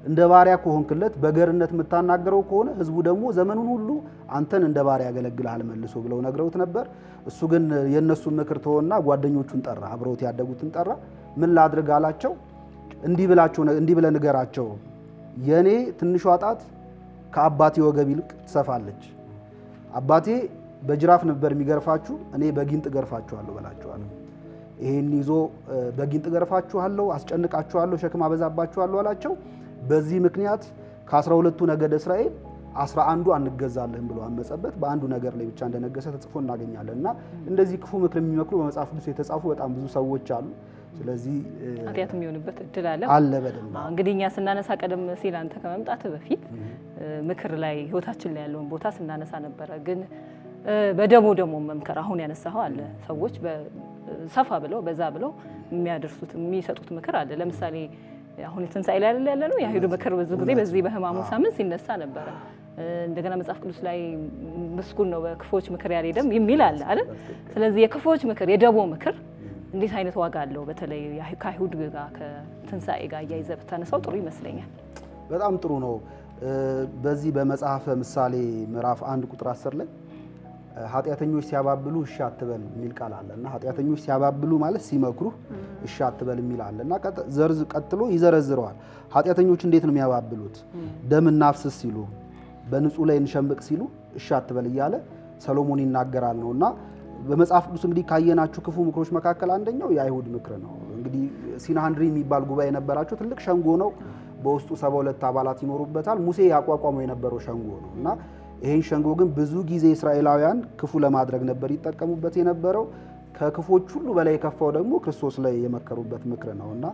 እንደ ባሪያ ከሆንክለት በገርነት የምታናገረው ከሆነ ህዝቡ ደግሞ ዘመኑን ሁሉ አንተን እንደ ባሪያ ያገለግልሃል መልሶ ብለው ነግረውት ነበር። እሱ ግን የእነሱን ምክር ተወና ጓደኞቹን ጠራ፣ አብረውት ያደጉትን ጠራ። ምን ላድርግ አላቸው። እንዲህ ብለህ ንገራቸው፣ የኔ ትንሿ ጣት ከአባቴ ወገብ ይልቅ ትሰፋለች። አባቴ በጅራፍ ነበር የሚገርፋችሁ፣ እኔ በጊንጥ ገርፋችኋለሁ በላችኋለሁ። ይሄን ይዞ በጊንጥ ገርፋችኋለሁ፣ አስጨንቃችኋለሁ፣ ሸክም አበዛባችኋለሁ አላቸው። በዚህ ምክንያት ከ12ቱ ነገደ እስራኤል 11ዱ አንገዛልህም ብሎ አመጸበት። በአንዱ ነገር ላይ ብቻ እንደነገሰ ተጽፎ እናገኛለን። እና እንደዚህ ክፉ ምክር የሚመክሩ በመጽሐፍ ቅዱስ የተጻፉ በጣም ብዙ ሰዎች አሉ። ስለዚህ ኃጢአት የሚሆንበት እድል አለ በደንብ። እንግዲህ እኛ ስናነሳ ቀደም ሲል አንተ ከመምጣት በፊት ምክር ላይ ህይወታችን ላይ ያለውን ቦታ ስናነሳ ነበረ። ግን በደሞ መምከር አሁን ያነሳኸው አለ። ሰዎች ሰፋ ብለው በዛ ብለው የሚሰጡት ምክር አለ። ለምሳሌ አሁን የትንሣኤ ላይ ያለ ነው የአይሁድ ምክር ብዙ ጊዜ በዚህ በሕማሙ ሳምንት ሲነሳ ነበረ። እንደገና መጽሐፍ ቅዱስ ላይ ምስጉን ነው በክፉዎች ምክር ያልሄደም የሚል አለ አይደል? ስለዚህ የክፉዎች ምክር የደቦ ምክር እንዴት አይነት ዋጋ አለው? በተለይ ከአይሁድ ጋር ከትንሣኤ ጋር እያይዘህ ብታነሳው ጥሩ ይመስለኛል። በጣም ጥሩ ነው። በዚህ በመጽሐፈ ምሳሌ ምዕራፍ 1 ቁጥር 10 ላይ ኃጢአተኞች ሲያባብሉ እሺ አትበል የሚል ቃል አለ እና ኃጢአተኞች ሲያባብሉ ማለት ሲመክሩ እሺ አትበል የሚል አለ እና ቀጥሎ ይዘረዝረዋል። ኃጢአተኞች እንዴት ነው የሚያባብሉት? ደም እናፍስስ ሲሉ፣ በንጹህ ላይ እንሸምቅ ሲሉ እሺ አትበል እያለ ሰሎሞን ይናገራል ነው እና በመጽሐፍ ቅዱስ እንግዲህ ካየናችሁ ክፉ ምክሮች መካከል አንደኛው የአይሁድ ምክር ነው። እንግዲህ ሲናሃንድሪ የሚባል ጉባኤ የነበራቸው ትልቅ ሸንጎ ነው። በውስጡ 72 አባላት ይኖሩበታል። ሙሴ ያቋቋመው የነበረው ሸንጎ ነው እና ይህን ሸንጎ ግን ብዙ ጊዜ እስራኤላውያን ክፉ ለማድረግ ነበር ይጠቀሙበት የነበረው። ከክፎች ሁሉ በላይ የከፋው ደግሞ ክርስቶስ ላይ የመከሩበት ምክር ነው እና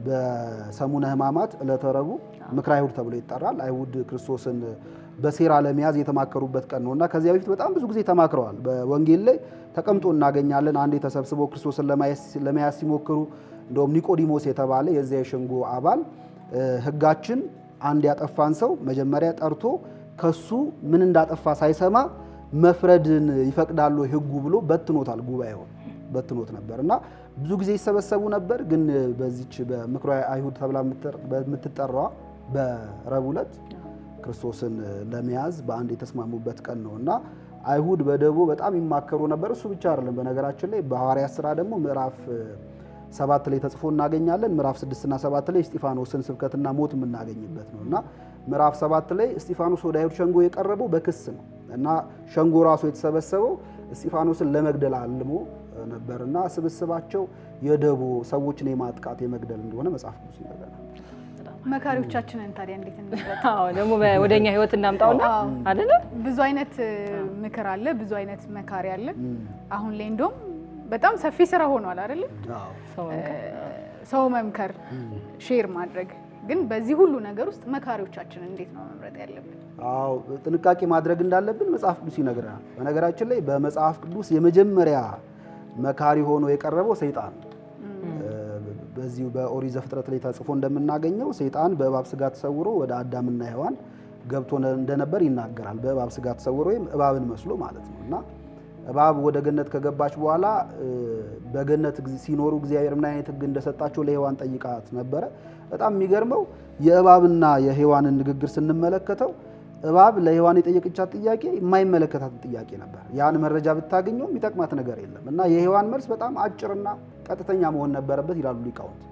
በሰሙነ ሕማማት ዕለተ ረቡዕ ምክረ አይሁድ ተብሎ ይጠራል። አይሁድ ክርስቶስን በሴራ ለመያዝ የተማከሩበት ቀን ነው እና ከዚያ በፊት በጣም ብዙ ጊዜ ተማክረዋል። በወንጌል ላይ ተቀምጦ እናገኛለን። አንዴ ተሰብስበው ክርስቶስን ለመያዝ ሲሞክሩ እንደውም ኒቆዲሞስ የተባለ የዚያ የሸንጎ አባል ሕጋችን አንድ ያጠፋን ሰው መጀመሪያ ጠርቶ ከሱ ምን እንዳጠፋ ሳይሰማ መፍረድን ይፈቅዳሉ ሕጉ ብሎ በትኖታል። ጉባኤውን በትኖት ነበር እና ብዙ ጊዜ ይሰበሰቡ ነበር። ግን በዚች በምክረ አይሁድ ተብላ በምትጠራዋ በረቡዕ ዕለት ክርስቶስን ለመያዝ በአንድ የተስማሙበት ቀን ነው እና አይሁድ በደቦ በጣም ይማከሩ ነበር። እሱ ብቻ አይደለም። በነገራችን ላይ በሐዋርያት ሥራ ደግሞ ምዕራፍ 7 ላይ ተጽፎ እናገኛለን። ምዕራፍ 6 እና 7 ላይ እስጢፋኖስን ስብከትና ሞት የምናገኝበት ነው እና ምዕራፍ 7 ላይ እስጢፋኖስ ወደ አይሁድ ሸንጎ የቀረበው በክስ ነው እና ሸንጎ ራሱ የተሰበሰበው እስጢፋኖስን ለመግደል አልሞ ነበርና ስብስባቸው የደቦ ሰዎችን የማጥቃት የመግደል እንደሆነ መጽሐፍ ቅዱስ ይነግረናል። መካሪዎቻችንን ታዲያ እንዴት እንመረጥ? ደግሞ ወደኛ ህይወት እናምጣውና አይደለ? ብዙ አይነት ምክር አለ፣ ብዙ አይነት መካሪ አለ። አሁን ላይ እንደውም በጣም ሰፊ ስራ ሆኗል አይደለ? ሰው መምከር፣ ሼር ማድረግ። ግን በዚህ ሁሉ ነገር ውስጥ መካሪዎቻችንን እንዴት ነው መምረጥ ያለብን? አዎ ጥንቃቄ ማድረግ እንዳለብን መጽሐፍ ቅዱስ ይነግረናል። በነገራችን ላይ በመጽሐፍ ቅዱስ የመጀመሪያ መካሪ ሆኖ የቀረበው ሰይጣን ነው። በዚሁ በኦሪት ዘፍጥረት ላይ ተጽፎ እንደምናገኘው ሰይጣን በእባብ ስጋ ተሰውሮ ወደ አዳምና ሔዋን ገብቶ እንደነበር ይናገራል። በእባብ ስጋ ተሰውሮ ወይም እባብን መስሎ ማለት ነው እና እባብ ወደ ገነት ከገባች በኋላ በገነት ሲኖሩ እግዚአብሔር ምን አይነት ሕግ እንደሰጣቸው ለሔዋን ጠይቃት ነበረ። በጣም የሚገርመው የእባብና የሔዋንን ንግግር ስንመለከተው እባብ ለሔዋን የጠየቀቻት ጥያቄ የማይመለከታት ጥያቄ ነበር። ያን መረጃ ብታገኘው የሚጠቅማት ነገር የለም እና የሔዋን መልስ በጣም አጭርና ቀጥተኛ መሆን ነበረበት ይላሉ ሊቃውንት።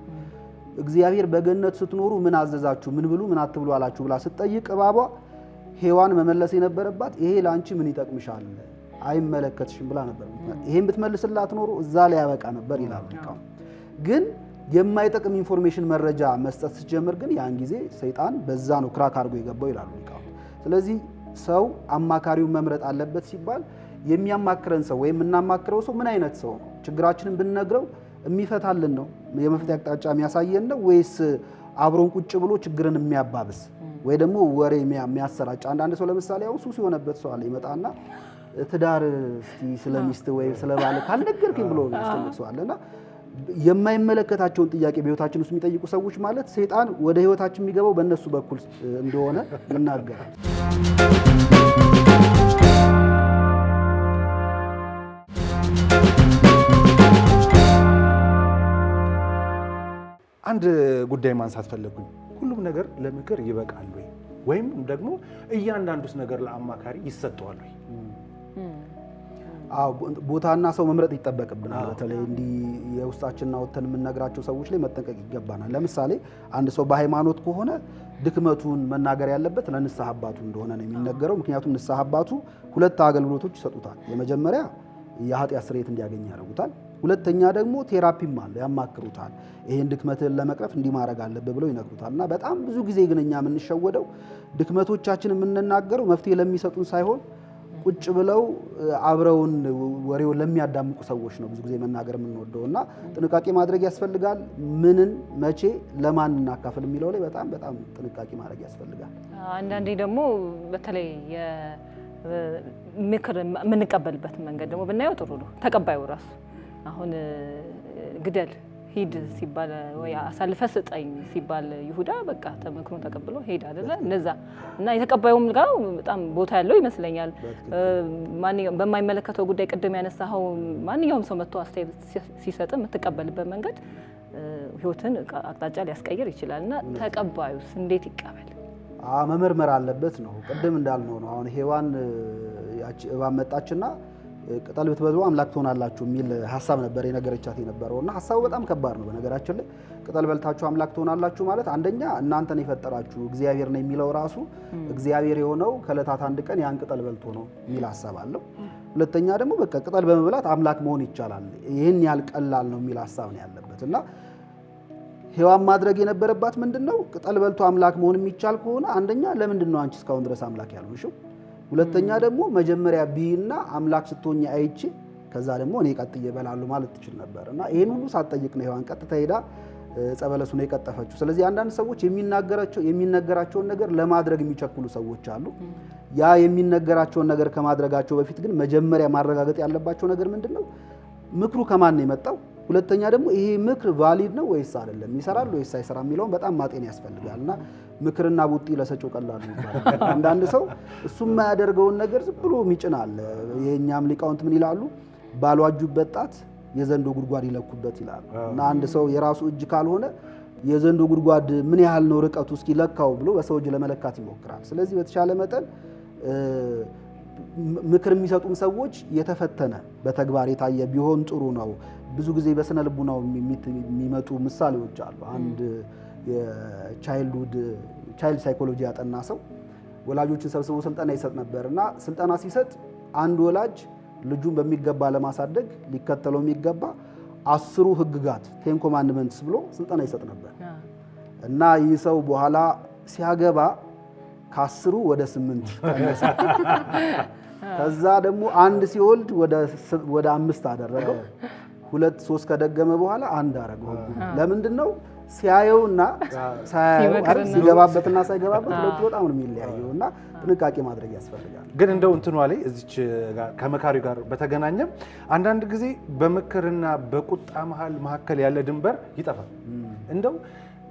እግዚአብሔር በገነት ስትኖሩ ምን አዘዛችሁ፣ ምን ብሉ፣ ምን አትብሉ አላችሁ ብላ ስትጠይቅ እባቧ ሔዋን መመለስ የነበረባት ይሄ ለአንቺ ምን ይጠቅምሻል፣ አይመለከትሽም ብላ ነበር። ይሄን ብትመልስላት ኖሮ እዛ ላይ ያበቃ ነበር ይላሉ ሊቃውንት። ግን የማይጠቅም ኢንፎርሜሽን መረጃ መስጠት ስትጀምር ግን ያን ጊዜ ሰይጣን በዛ ነው ክራክ አድርጎ የገባው ይላሉ ሊቃውንት። ስለዚህ ሰው አማካሪውን መምረጥ አለበት ሲባል የሚያማክረን ሰው ወይም የምናማክረው ሰው ምን አይነት ሰው ነው? ችግራችንን ብንነግረው የሚፈታልን ነው? የመፍትሄ አቅጣጫ የሚያሳየን ነው? ወይስ አብሮን ቁጭ ብሎ ችግርን የሚያባብስ ወይ ደግሞ ወሬ የሚያሰራጭ? አንዳንድ ሰው ለምሳሌ ያው ሱስ የሆነበት ሰው አለ። ይመጣና ትዳር እስቲ ስለሚስት ወይ ስለባለ ካልነገርከኝ ብሎ የሚያስጠይቅ ሰው አለና የማይመለከታቸውን ጥያቄ በህይወታችን ውስጥ የሚጠይቁ ሰዎች ማለት ሰይጣን ወደ ህይወታችን የሚገባው በእነሱ በኩል እንደሆነ ይናገራል። አንድ ጉዳይ ማንሳት ፈለጉኝ። ሁሉም ነገር ለምክር ይበቃል ወይ ወይም ደግሞ እያንዳንዱስ ነገር ለአማካሪ ይሰጠዋል ወይ? ቦታና ሰው መምረጥ ይጠበቅብናል። በተለይ እንዲህ የውስጣችንን አውጥተን የምንነግራቸው ሰዎች ላይ መጠንቀቅ ይገባናል። ለምሳሌ አንድ ሰው በሃይማኖት ከሆነ ድክመቱን መናገር ያለበት ለንስሐ አባቱ እንደሆነ ነው የሚነገረው። ምክንያቱም ንስሐ አባቱ ሁለት አገልግሎቶች ይሰጡታል። የመጀመሪያ የኃጢአት ስርየት እንዲያገኝ ያደርጉታል። ሁለተኛ ደግሞ ቴራፒም አለ፣ ያማክሩታል። ይሄን ድክመትን ለመቅረፍ እንዲህ ማድረግ አለብህ ብለው ይነግሩታል። እና በጣም ብዙ ጊዜ ግን እኛ የምንሸወደው ድክመቶቻችን የምንናገረው መፍትሄ ለሚሰጡን ሳይሆን ቁጭ ብለው አብረውን ወሬውን ለሚያዳምቁ ሰዎች ነው ብዙ ጊዜ መናገር የምንወደው። እና ጥንቃቄ ማድረግ ያስፈልጋል። ምንን መቼ ለማን እናካፍል የሚለው ላይ በጣም በጣም ጥንቃቄ ማድረግ ያስፈልጋል። አንዳንዴ ደግሞ በተለይ ምክር የምንቀበልበትን መንገድ ደግሞ ብናየው ጥሩ ነው። ተቀባዩ ራሱ አሁን ግደል ሂድ ሲባል ወይ አሳልፈ ስጠኝ ሲባል ይሁዳ በቃ ተመክሮ ተቀብሎ ሄድ አይደለ? እነዛ እና የተቀባዩም ጋር በጣም ቦታ ያለው ይመስለኛል። በማይመለከተው ጉዳይ ቅድም ያነሳኸው ማንኛውም ሰው መጥቶ አስተያየት ሲሰጥ የምትቀበልበት መንገድ ህይወትን አቅጣጫ ሊያስቀይር ይችላል። እና ተቀባዩስ እንዴት ይቀበል? መመርመር አለበት ነው። ቅድም እንዳልነው ነው። አሁን ሔዋን ያቺ እባብ መጣችና ቅጠል ብትበሉ አምላክ ትሆናላችሁ የሚል ሐሳብ ነበር የነገረቻት የነበረውና ሐሳቡ በጣም ከባድ ነው። በነገራችን ላይ ቅጠል በልታችሁ አምላክ ትሆናላችሁ ማለት አንደኛ እናንተን የፈጠራችሁ እግዚአብሔር ነው የሚለው ራሱ እግዚአብሔር የሆነው ከዕለታት አንድ ቀን ያን ቅጠል በልቶ ነው የሚል ሐሳብ አለው። ሁለተኛ ደግሞ በቃ ቅጠል በመብላት አምላክ መሆን ይቻላል፣ ይህን ያህል ቀላል ነው የሚል ሐሳብ ነው ያለበት እና ሔዋን ማድረግ የነበረባት ምንድነው? ቅጠል በልቶ አምላክ መሆን የሚቻል ከሆነ አንደኛ ለምንድን ነው አንቺ እስካሁን ድረስ አምላክ ያልሆንሽው? ሁለተኛ ደግሞ መጀመሪያ ቢና አምላክ ስትሆኝ አይቼ ከዛ ደግሞ እኔ ቀጥዬ እበላለሁ ማለት ትችል ነበር እና ይሄን ሁሉ ሳትጠይቅ ነው ሔዋን ቀጥታ ሄዳ ዕፀ በለሱን የቀጠፈችው። ስለዚህ አንዳንድ ሰዎች የሚነገራቸውን ነገር ለማድረግ የሚቸኩሉ ሰዎች አሉ። ያ የሚነገራቸውን ነገር ከማድረጋቸው በፊት ግን መጀመሪያ ማረጋገጥ ያለባቸው ነገር ምንድነው? ምክሩ ከማን ነው የመጣው? ሁለተኛ ደግሞ ይሄ ምክር ቫሊድ ነው ወይስ አይደለም፣ ይሰራል ወይስ አይሰራም የሚለውን በጣም ማጤን ያስፈልጋልና ምክርና ቡጢ ለሰጪው ቀላል ነው ይባላል። አንዳንድ ሰው እሱ የማያደርገውን ነገር ዝም ብሎ ይጭናል። የኛም ሊቃውንት ምን ይላሉ? ባልዋጁበት ጣት የዘንዶ ጉድጓድ ይለኩበት ይላሉ። እና አንድ ሰው የራሱ እጅ ካልሆነ የዘንዶ ጉድጓድ ምን ያህል ነው ርቀቱ እስኪ ለካው ብሎ በሰው እጅ ለመለካት ይሞክራል። ስለዚህ በተቻለ መጠን ምክር የሚሰጡም ሰዎች የተፈተነ በተግባር የታየ ቢሆን ጥሩ ነው። ብዙ ጊዜ በስነ ልቡናው የሚመጡ ምሳሌዎች አሉ። አንድ የቻይልድ ሳይኮሎጂ ያጠና ሰው ወላጆችን ሰብስቦ ስልጠና ይሰጥ ነበርና ስልጠና ሲሰጥ አንድ ወላጅ ልጁን በሚገባ ለማሳደግ ሊከተለው የሚገባ 10 ህግጋት 10 ኮማንድመንትስ ብሎ ስልጠና ይሰጥ ነበር እና ይህ ሰው በኋላ ሲያገባ ከ10 ወደ 8 ቀነሰ። ከዛ ደግሞ አንድ ሲወልድ ወደ 5 አደረገው። 2 3 ከደገመ በኋላ 1 አደረገው። ለምንድን ነው? ሲያየውና ሳያየው ሲገባበትና ሳይገባበት ሁለቱ በጣም ነው የሚለያየውና ጥንቃቄ ማድረግ ያስፈልጋል። ግን እንደው እንትኗ ላይ እዚች ጋር ከመካሪው ጋር በተገናኘ አንዳንድ ጊዜ በምክርና በቁጣ መካከል ያለ ድንበር ይጠፋል። እንደው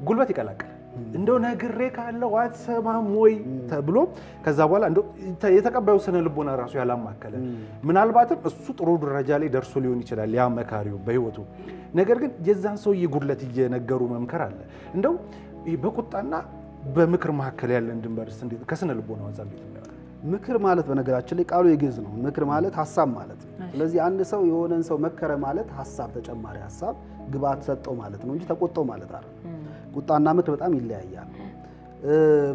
ጉልበት ይቀላቀላል። እንደው ነግሬ ካለው አትሰማም ወይ ተብሎ ከዛ በኋላ እንደው የተቀባዩ ስነ ልቦና ራሱ ያላማከለ ምናልባትም እሱ ጥሩ ደረጃ ላይ ደርሶ ሊሆን ይችላል ያ መካሪው በህይወቱ። ነገር ግን የዛን ሰውዬ ጉድለት እየነገሩ መምከር አለ። እንደው በቁጣና በምክር መካከል ያለን ድንበርስ እንዴት ከስነ ልቦና አንፃር እንዴት ነው? ምክር ማለት በነገራችን ላይ ቃሉ የግዕዝ ነው። ምክር ማለት ሐሳብ ማለት ነው። ስለዚህ አንድ ሰው የሆነን ሰው መከረ ማለት ሐሳብ፣ ተጨማሪ ሐሳብ ግብአት ሰጠው ማለት ነው እንጂ ተቆጣው ማለት አይደለም። ቁጣና ምክር በጣም ይለያያል።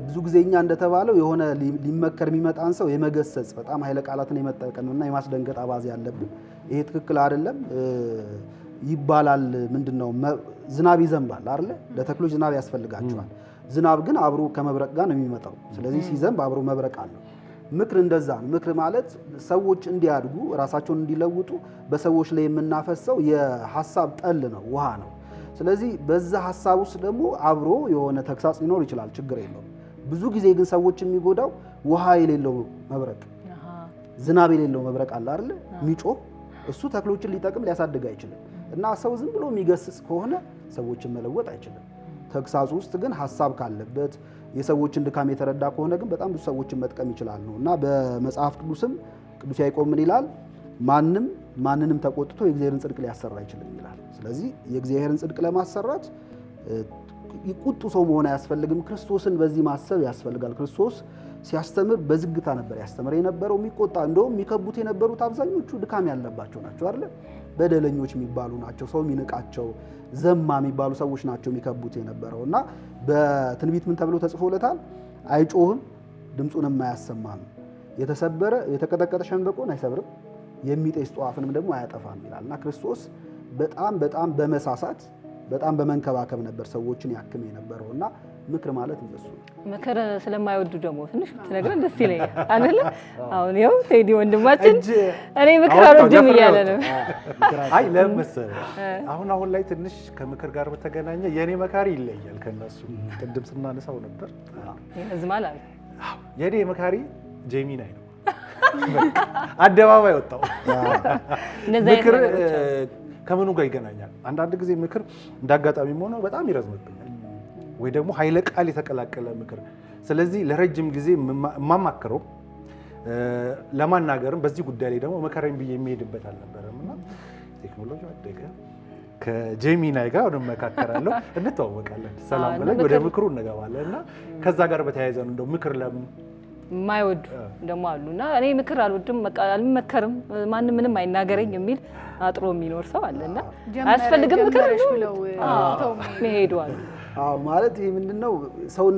ብዙ ጊዜ እኛ እንደተባለው የሆነ ሊመከር የሚመጣን ሰው የመገሰጽ በጣም ኃይለ ቃላትን የመጠቀምና የማስደንገጥ አባዜ ያለብን፣ ይሄ ትክክል አይደለም ይባላል። ምንድነው ዝናብ ይዘንባል አይደል? ለተክሎች ዝናብ ያስፈልጋቸዋል። ዝናብ ግን አብሮ ከመብረቅ ጋር ነው የሚመጣው። ስለዚህ ሲዘንብ አብሮ መብረቅ አለው። ምክር እንደዛ ነው። ምክር ማለት ሰዎች እንዲያድጉ ራሳቸውን እንዲለውጡ በሰዎች ላይ የምናፈሰው የሐሳብ ጠል ነው፣ ውሃ ነው። ስለዚህ በዛ ሐሳብ ውስጥ ደግሞ አብሮ የሆነ ተግሳጽ ሊኖር ይችላል፣ ችግር የለውም። ብዙ ጊዜ ግን ሰዎች የሚጎዳው ውሃ የሌለው መብረቅ፣ ዝናብ የሌለው መብረቅ አለ አይደል? የሚጮህ እሱ ተክሎችን ሊጠቅም ሊያሳድግ አይችልም። እና ሰው ዝም ብሎ የሚገስጽ ከሆነ ሰዎችን መለወጥ አይችልም። ተግሳጹ ውስጥ ግን ሐሳብ ካለበት የሰዎችን ድካም የተረዳ ከሆነ ግን በጣም ብዙ ሰዎችን መጥቀም ይችላል ነው። እና በመጽሐፍ ቅዱስም ቅዱስ ያዕቆብ ምን ይላል? ማንንም ተቆጥቶ የእግዚአብሔርን ጽድቅ ሊያሰራ አይችልም ይላል። ስለዚህ የእግዚአብሔርን ጽድቅ ለማሰራት ቁጡ ሰው መሆን አያስፈልግም። ክርስቶስን በዚህ ማሰብ ያስፈልጋል። ክርስቶስ ሲያስተምር በዝግታ ነበር ያስተምር የነበረው። የሚቆጣ እንደውም የሚከቡት የነበሩት አብዛኞቹ ድካም ያለባቸው ናቸው አይደል? በደለኞች የሚባሉ ናቸው። ሰው የሚንቃቸው ዘማ የሚባሉ ሰዎች ናቸው የሚከቡት የነበረው። እና በትንቢት ምን ተብሎ ተጽፎለታል? አይጮህም ድምፁንም አያሰማም፣ የተሰበረ የተቀጠቀጠ ሸንበቆን አይሰብርም፣ የሚጤስ ጧፍንም ደግሞ አያጠፋም ይላል። እና ክርስቶስ በጣም በመሳሳት በጣም በመንከባከብ ነበር ሰዎችን ያክም የነበረው። እና ምክር ማለት እንደሱ ነው። ምክር ስለማይወዱ ደግሞ ትንሽ ብትነግረን ደስ ይለኛል አይደል? አሁን ይኸው ቴዲ ወንድማችን እኔ ምክር አልወድም እያለ ነው። አይ ለምን መሰለህ አሁን ላይ ትንሽ ከምክር ጋር በተገናኘ የኔ መካሪ ይለያል ከነሱ። ቅድም ስናነሳው ነበር ይዝማል አለ። የኔ መካሪ ጄሚናይ ነው። አደባባይ ወጣው። ምክር ከምኑ ጋር ይገናኛል? አንዳንድ ጊዜ ምክር እንዳጋጣሚ ሆኖ በጣም ይረዝምብኛል ወይ ደግሞ ኃይለ ቃል የተቀላቀለ ምክር። ስለዚህ ለረጅም ጊዜ የማማክረው ለማናገርም በዚህ ጉዳይ ላይ ደግሞ መከረኝ ብዬ የሚሄድበት አልነበረም። እና ቴክኖሎጂ አደገ፣ ከጄሚናይ ጋር እንመካከራለሁ፣ እንተዋወቃለን። ሰላም ብለን ወደ ምክሩ እንገባለን እና ከዛ ጋር በተያያዘ ነው እንደው ምክር ለምን የማይወዱ ደግሞ አሉና እኔ ምክር አልወድም፣ አልመከርም፣ ማንም ምንም አይናገረኝ የሚል አጥሮ የሚኖር ሰው አለና አያስፈልግም ምክር ብለው መሄዱ አሉ። አዎ ማለት ይሄ ምንድነው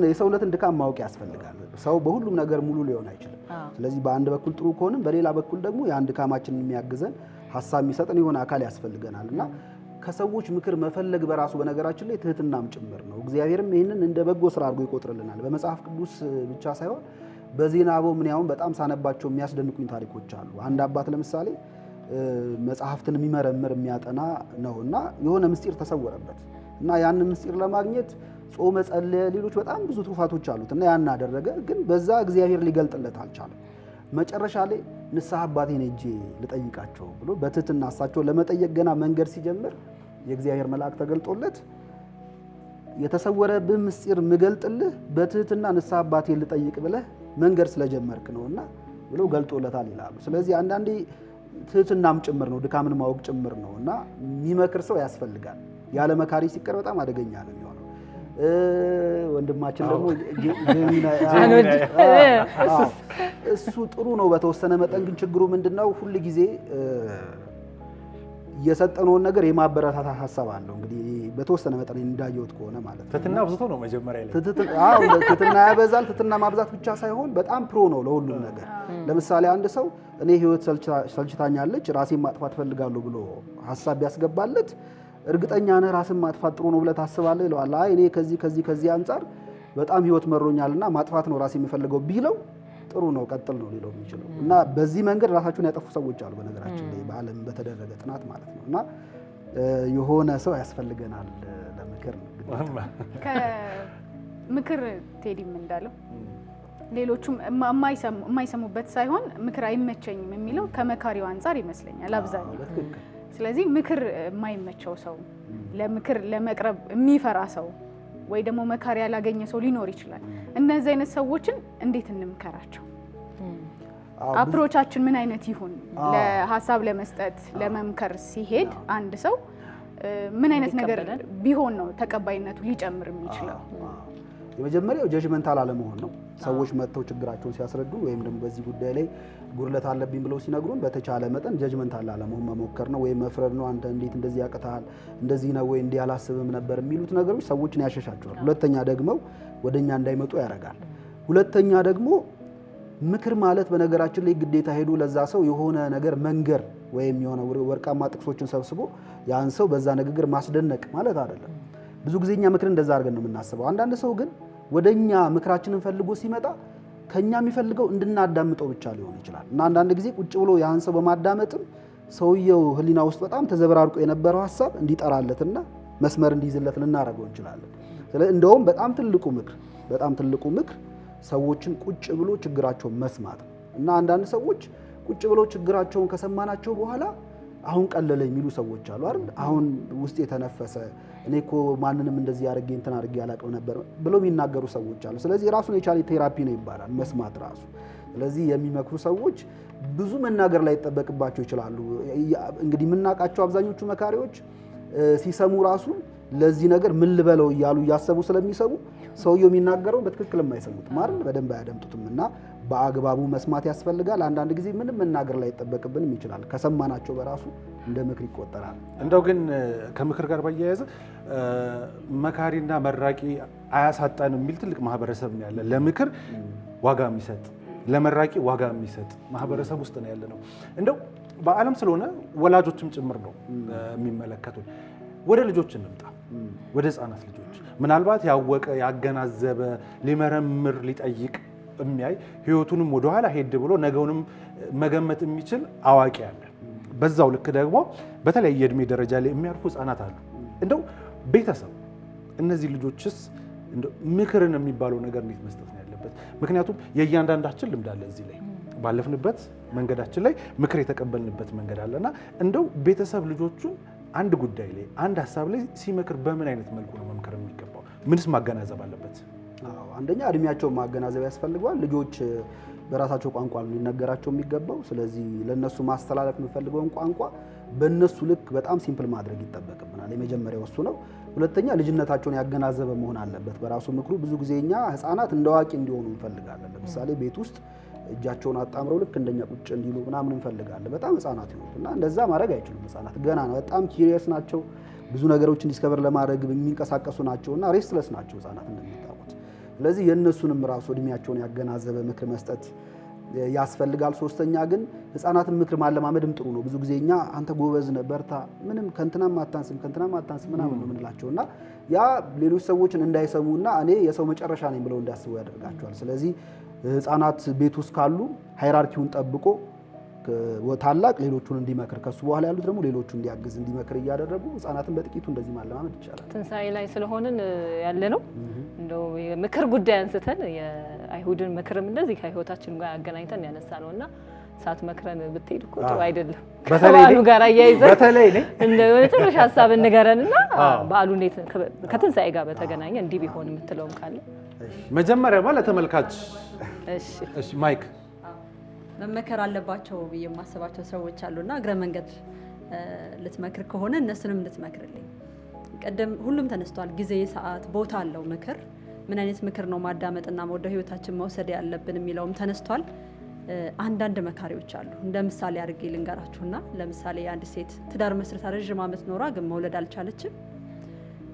የሰውነትን ድካም ማወቅ ያስፈልጋል። ሰው በሁሉም ነገር ሙሉ ሊሆን አይችልም። ስለዚህ በአንድ በኩል ጥሩ ከሆነም በሌላ በኩል ደግሞ ያን ድካማችንን የሚያግዘን ሐሳብ የሚሰጠን የሆነ አካል ያስፈልገናል እና ከሰዎች ምክር መፈለግ በራሱ በነገራችን ላይ ትህትናም ጭምር ነው። እግዚአብሔርም ይህንን እንደ በጎ ስራ አድርጎ ይቆጥርልናል። በመጽሐፍ ቅዱስ ብቻ ሳይሆን በዜና አበው ምን ያውን በጣም ሳነባቸው የሚያስደንቁኝ ታሪኮች አሉ። አንድ አባት ለምሳሌ መጽሐፍትን የሚመረምር የሚያጠና ነው እና የሆነ ምስጢር ተሰወረበት እና ያንን ምስጢር ለማግኘት ጾመ፣ ጸለየ፣ ሌሎች በጣም ብዙ ትሩፋቶች አሉት እና ያን አደረገ። ግን በዛ እግዚአብሔር ሊገልጥለት አልቻለም። መጨረሻ ላይ ንስሐ አባቴን ሄጄ ልጠይቃቸው ብሎ በትህትና እሳቸውን ለመጠየቅ ገና መንገድ ሲጀምር የእግዚአብሔር መልአክ ተገልጦለት የተሰወረብህ ምስጢር ምገልጥልህ በትህትና ንስሐ አባቴን ልጠይቅ ብለህ መንገድ ስለጀመርክ ነውና ብሎ ገልጦለታል ይላሉ። ስለዚህ አንዳንዴ ትህትናም ጭምር ነው፣ ድካምን ማወቅ ጭምር ነው እና የሚመክር ሰው ያስፈልጋል። ያለ መካሪ ሲቀር በጣም አደገኛ ነው የሚሆነው። ወንድማችን ደግሞ እሱ ጥሩ ነው በተወሰነ መጠን። ግን ችግሩ ምንድነው? ሁል ጊዜ የሰጠነውን ነገር የማበረታታት ሀሳብ አለው። እንግዲህ በተወሰነ መጠን እንዳየሁት ከሆነ ማለት ነው። ትህትና አብዝቶ ነው መጀመሪያ ላይ ትህትና ያበዛል። ትህትና ማብዛት ብቻ ሳይሆን በጣም ፕሮ ነው ለሁሉም ነገር። ለምሳሌ አንድ ሰው እኔ ህይወት ሰልችታኛለች ራሴን ማጥፋት ፈልጋለሁ ብሎ ሀሳብ ቢያስገባለት እርግጠኛ ነህ ራስን ማጥፋት ጥሩ ነው ብለህ ታስባለህ ይለዋል። አይ እኔ ከዚህ አንጻር በጣም ህይወት መሮኛልና ማጥፋት ነው ራሴ የምፈልገው ቢለው ጥሩ ነው ቀጥል ነው ሊለው የሚችለው እና በዚህ መንገድ ራሳቸውን ያጠፉ ሰዎች አሉ በነገራችን ላይ በዓለም በተደረገ ጥናት ማለት ነው። እና የሆነ ሰው ያስፈልገናል ለምክር ነው። ከምክር ቴዲም እንዳለው ሌሎቹም የማይሰሙበት ሳይሆን ምክር አይመቸኝም የሚለው ከመካሪው አንጻር ይመስለኛል አብዛኛው። ስለዚህ ምክር የማይመቸው ሰው፣ ለምክር ለመቅረብ የሚፈራ ሰው ወይ ደግሞ መካሪ ያላገኘ ሰው ሊኖር ይችላል። እነዚህ አይነት ሰዎችን እንዴት እንምከራቸው? አፕሮቻችን ምን አይነት ይሁን? ለሀሳብ ለመስጠት ለመምከር ሲሄድ አንድ ሰው ምን አይነት ነገር ቢሆን ነው ተቀባይነቱ ሊጨምር የሚችለው? የመጀመሪያው ጀጅመንታል አለመሆን ነው። ሰዎች መጥተው ችግራቸውን ሲያስረዱ ወይም ደግሞ በዚህ ጉዳይ ላይ ጉድለት አለብኝ ብለው ሲነግሩን በተቻለ መጠን ጀጅመንታል አለመሆን መሞከር ነው። ወይም መፍረድ ነው። አንተ እንዴት እንደዚህ ያቅታል፣ እንደዚህ ነው ወይ እንዲህ አላስብም ነበር የሚሉት ነገሮች ሰዎችን ያሸሻቸዋል። ሁለተኛ ደግሞ ወደኛ እንዳይመጡ ያደርጋል። ሁለተኛ ደግሞ ምክር ማለት በነገራችን ላይ ግዴታ ሄዱ ለዛ ሰው የሆነ ነገር መንገር ወይም የሆነ ወርቃማ ጥቅሶችን ሰብስቦ ያን ሰው በዛ ንግግር ማስደነቅ ማለት አይደለም። ብዙ ጊዜ እኛ ምክር እንደዛ አድርገን ነው የምናስበው። አንዳንድ ሰው ግን ወደኛ ምክራችንን ፈልጎ ሲመጣ ከኛ የሚፈልገው እንድናዳምጠው ብቻ ሊሆን ይችላል እና አንዳንድ ጊዜ ቁጭ ብሎ ያን ሰው በማዳመጥም ሰውየው ሕሊና ውስጥ በጣም ተዘበራርቆ የነበረው ሀሳብ እንዲጠራለትና መስመር እንዲይዝለት ልናደርገው እንችላለን። ስለዚህ እንደውም በጣም ትልቁ ምክር ሰዎችን ቁጭ ብሎ ችግራቸውን መስማት ነው እና አንዳንድ ሰዎች ቁጭ ብሎ ችግራቸውን ከሰማናቸው በኋላ አሁን ቀለለ የሚሉ ሰዎች አሉ አይደል? አሁን ውስጥ የተነፈሰ እኔ እኮ ማንንም እንደዚህ አድርጌ እንትን አድርጌ አላውቅም ነበር ብለው የሚናገሩ ሰዎች አሉ። ስለዚህ ራሱን የቻለ ቴራፒ ነው ይባላል መስማት ራሱ። ስለዚህ የሚመክሩ ሰዎች ብዙ መናገር ላይ ይጠበቅባቸው ይችላሉ። እንግዲህ የምናውቃቸው አብዛኞቹ መካሪዎች ሲሰሙ ራሱ ለዚህ ነገር ምን ልበለው እያሉ እያሰቡ ስለሚሰሙ ሰውየው የሚናገረው በትክክል የማይሰሙት ማለት በደንብ አያደምጡትም እና በአግባቡ መስማት ያስፈልጋል። አንዳንድ ጊዜ ምንም መናገር ላይ ይጠበቅብንም ይችላል። ከሰማናቸው በራሱ እንደ ምክር ይቆጠራል። እንደው ግን ከምክር ጋር በያያዘ መካሪና መራቂ አያሳጣን የሚል ትልቅ ማህበረሰብ ነው ያለ። ለምክር ዋጋ የሚሰጥ ለመራቂ ዋጋ የሚሰጥ ማህበረሰብ ውስጥ ነው ያለ ነው። እንደው በዓለም ስለሆነ ወላጆችም ጭምር ነው የሚመለከቱን። ወደ ልጆች እንምጣ፣ ወደ ህፃናት ልጆች ምናልባት ያወቀ ያገናዘበ ሊመረምር ሊጠይቅ የሚያይ ህይወቱንም ወደኋላ ሄድ ብሎ ነገውንም መገመት የሚችል አዋቂ አለ። በዛው ልክ ደግሞ በተለያየ እድሜ ደረጃ ላይ የሚያርፉ ህፃናት አሉ። እንደው ቤተሰብ እነዚህ ልጆችስ እንደው ምክርን የሚባለው ነገር እንዴት መስጠት ነው ያለበት? ምክንያቱም የእያንዳንዳችን ልምድ አለ እዚህ ላይ ባለፍንበት መንገዳችን ላይ ምክር የተቀበልንበት መንገድ አለና እንደው ቤተሰብ ልጆቹን አንድ ጉዳይ ላይ አንድ ሀሳብ ላይ ሲመክር በምን አይነት መልኩ ነው መምከር የሚገባው? ምንስ ማገናዘብ አለበት? አንደኛ እድሜያቸውን ማገናዘብ ያስፈልገዋል። ልጆች በራሳቸው ቋንቋ ነው ሊነገራቸው የሚገባው። ስለዚህ ለነሱ ማስተላለፍ የምፈልገውን ቋንቋ በእነሱ ልክ በጣም ሲምፕል ማድረግ ይጠበቅብናል። የመጀመሪያው እሱ ነው። ሁለተኛ ልጅነታቸውን ያገናዘበ መሆን አለበት በራሱ ምክሩ። ብዙ ጊዜ እኛ ህፃናት እንደ አዋቂ እንዲሆኑ እንፈልጋለን። ለምሳሌ ቤት ውስጥ እጃቸውን አጣምረው ልክ እንደኛ ቁጭ እንዲሉ ምናምን እንፈልጋለን። በጣም ህፃናት ይሆኑት እና እንደዛ ማድረግ አይችሉም። ህፃናት ገና ነው፣ በጣም ኪሪየስ ናቸው። ብዙ ነገሮችን ዲስከቨር ለማድረግ የሚንቀሳቀሱ ናቸውና ሬስትለስ ናቸው ህፃናት እንደሚታወቁት። ስለዚህ የእነሱንም ራሱ እድሜያቸውን ያገናዘበ ምክር መስጠት ያስፈልጋል። ሶስተኛ ግን ህፃናትን ምክር ማለማመድም ጥሩ ነው። ብዙ ጊዜ እኛ አንተ ጎበዝ ነህ፣ በርታ፣ ምንም ከእንትናም አታንስም ምናምን ነው የምንላቸውና ያ ሌሎች ሰዎችን እንዳይሰሙና እኔ የሰው መጨረሻ ነኝ ብለው እንዲያስቡ ያደርጋቸዋል። ስለዚህ ህፃናት ቤት ውስጥ ካሉ ሃይራርኪውን ጠብቆ ታላቅ ሌሎቹን እንዲመክር ከሱ በኋላ ያሉት ደግሞ ሌሎቹን እንዲያግዝ እንዲመክር እያደረጉ ህፃናትን በጥቂቱ እንደዚህ ማለማመድ ይቻላል። ትንሳኤ ላይ ስለሆንን ያለ ነው እንደው የምክር ጉዳይ አንስተን የአይሁድን ምክርም እንደዚህ ከህይወታችን ጋር አገናኝተን ያነሳ ነውና ሳት መክረን ብትሄድ እኮ ጥሩ አይደለም። በዓሉ ጋር አያይዘን በተለይ እንደ መጨረሻ ሐሳብ እንገረንና በዓሉ እንዴት ከትንሳኤ ጋር በተገናኘ እንዲህ ቢሆን የምትለውም ካለ መጀመሪያ ማለት ተመልካች እሺ ማይክ መመከር አለባቸው ብዬ የማስባቸው ሰዎች አሉና እግረ መንገድ ልትመክር ከሆነ እነሱንም ልትመክርልኝ። ቀደም ሁሉም ተነስቷል። ጊዜ፣ ሰዓት፣ ቦታ አለው ምክር። ምን አይነት ምክር ነው ማዳመጥና ወደ ህይወታችን መውሰድ ያለብን የሚለውም ተነስቷል። አንዳንድ መካሪዎች አሉ። እንደ ምሳሌ አድርጌ ልንገራችሁና ለምሳሌ አንድ ሴት ትዳር መስርታ ረጅም ዓመት ኖራ ግን መውለድ አልቻለችም።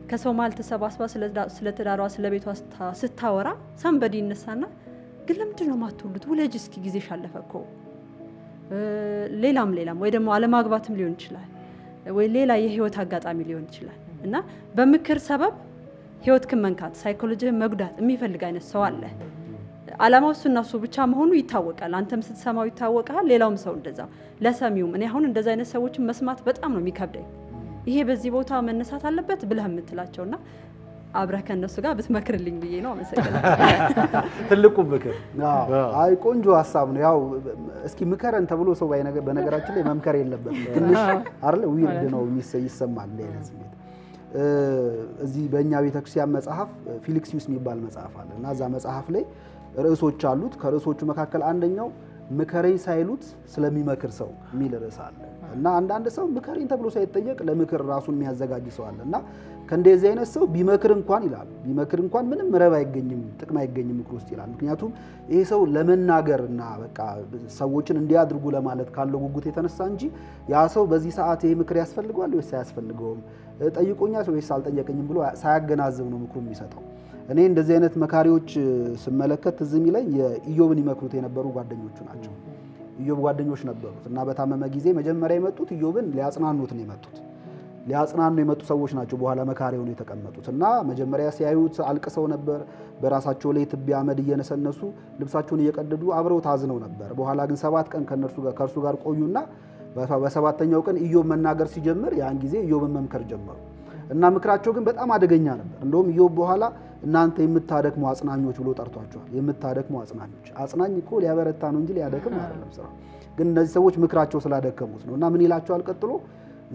ከሰው መሀል ተሰባስባ ስለ ትዳሯ ስለ ቤቷ ስታወራ ሰንበዲ ይነሳና ግን ለምንድን ነው የማትወሉት? ውለጅ እስኪ ጊዜሽ አለፈ እኮ። ሌላም ወይ ደግሞ አለማግባትም ሊሆን ይችላል፣ ወይ ሌላ የህይወት አጋጣሚ ሊሆን ይችላል እና በምክር ሰበብ ህይወትክን መንካት፣ ሳይኮሎጂህን መጉዳት የሚፈልግ አይነት ሰው አለ። አላማው እሱና እሱ ብቻ መሆኑ ይታወቃል። አንተም ስትሰማው ይታወቃል፣ ሌላውም ሰው እንደዛ። ለሰሚውም እኔ አሁን እንደዛ አይነት ሰዎችን መስማት በጣም ነው የሚከብደኝ። ይሄ በዚህ ቦታ መነሳት አለበት ብለህ የምትላቸውና አብረህ ከነሱ ጋር ብትመክርልኝ ብዬ ነው። አመሰግናለሁ። ትልቁ ምክር አይ ቆንጆ ሀሳብ ነው። ያው እስኪ ምከረን ተብሎ ሰው በነገራችን ላይ መምከር የለበትም። ትንሽ አይደል ዊርድ ነው ይሰማል ለዚህ ስሜት። እዚህ በእኛ ቤተክርስቲያን መጽሐፍ ፊልክሲዩስ የሚባል መጽሐፍ አለ እና እዛ መጽሐፍ ላይ ርዕሶች አሉት። ከርዕሶቹ መካከል አንደኛው ምከረኝ ሳይሉት ስለሚመክር ሰው የሚል ርዕስ አለ እና አንዳንድ ሰው ምከረኝ ተብሎ ሳይጠየቅ ለምክር ራሱን የሚያዘጋጅ ሰው አለ እና ከእንደዚህ አይነት ሰው ቢመክር እንኳን ምንም ረብ አይገኝም፣ ጥቅም አይገኝም ምክር ውስጥ ይላል። ምክንያቱም ይሄ ሰው ለመናገርና በቃ ሰዎችን እንዲያድርጉ ለማለት ካለው ጉጉት የተነሳ እንጂ ያ ሰው በዚህ ሰዓት ይሄ ምክር ያስፈልገዋል ወይስ አያስፈልገውም፣ ጠይቆኛል ወይስ አልጠየቀኝም ብሎ ሳያገናዝብ ነው ምክሩ የሚሰጠው። እኔ እንደዚህ አይነት መካሪዎች ስመለከት ትዝ የሚለኝ የኢዮብን ይመክሩት የነበሩ ጓደኞቹ ናቸው። ኢዮብ ጓደኞች ነበሩት እና በታመመ ጊዜ መጀመሪያ የመጡት ኢዮብን ሊያጽናኑት ነው የመጡት። ሊያጽናኑ የመጡ ሰዎች ናቸው በኋላ መካሪ ሆነው የተቀመጡት እና መጀመሪያ ሲያዩት አልቅሰው ነበር። በራሳቸው ላይ ትቢያ አመድ እየነሰነሱ ልብሳቸውን እየቀደዱ አብረው ታዝነው ነበር። በኋላ ግን 7 ቀን ከእርሱ ጋር ቆዩና በሰባተኛው ቀን ኢዮብ መናገር ሲጀምር ያን ጊዜ ኢዮብን መምከር ጀመሩ እና ምክራቸው ግን በጣም አደገኛ ነበር። እንደውም ኢዮብ በኋላ እናንተ የምታደክሙ አጽናኞች ብሎ ጠርቷቸዋል። የምታደክሙ አጽናኞች። አጽናኝ እኮ ሊያበረታ ነው እንጂ ሊያደክም አይደለም ስራ። ግን እነዚህ ሰዎች ምክራቸው ስላደከሙት ነው እና ምን ይላቸዋል ቀጥሎ?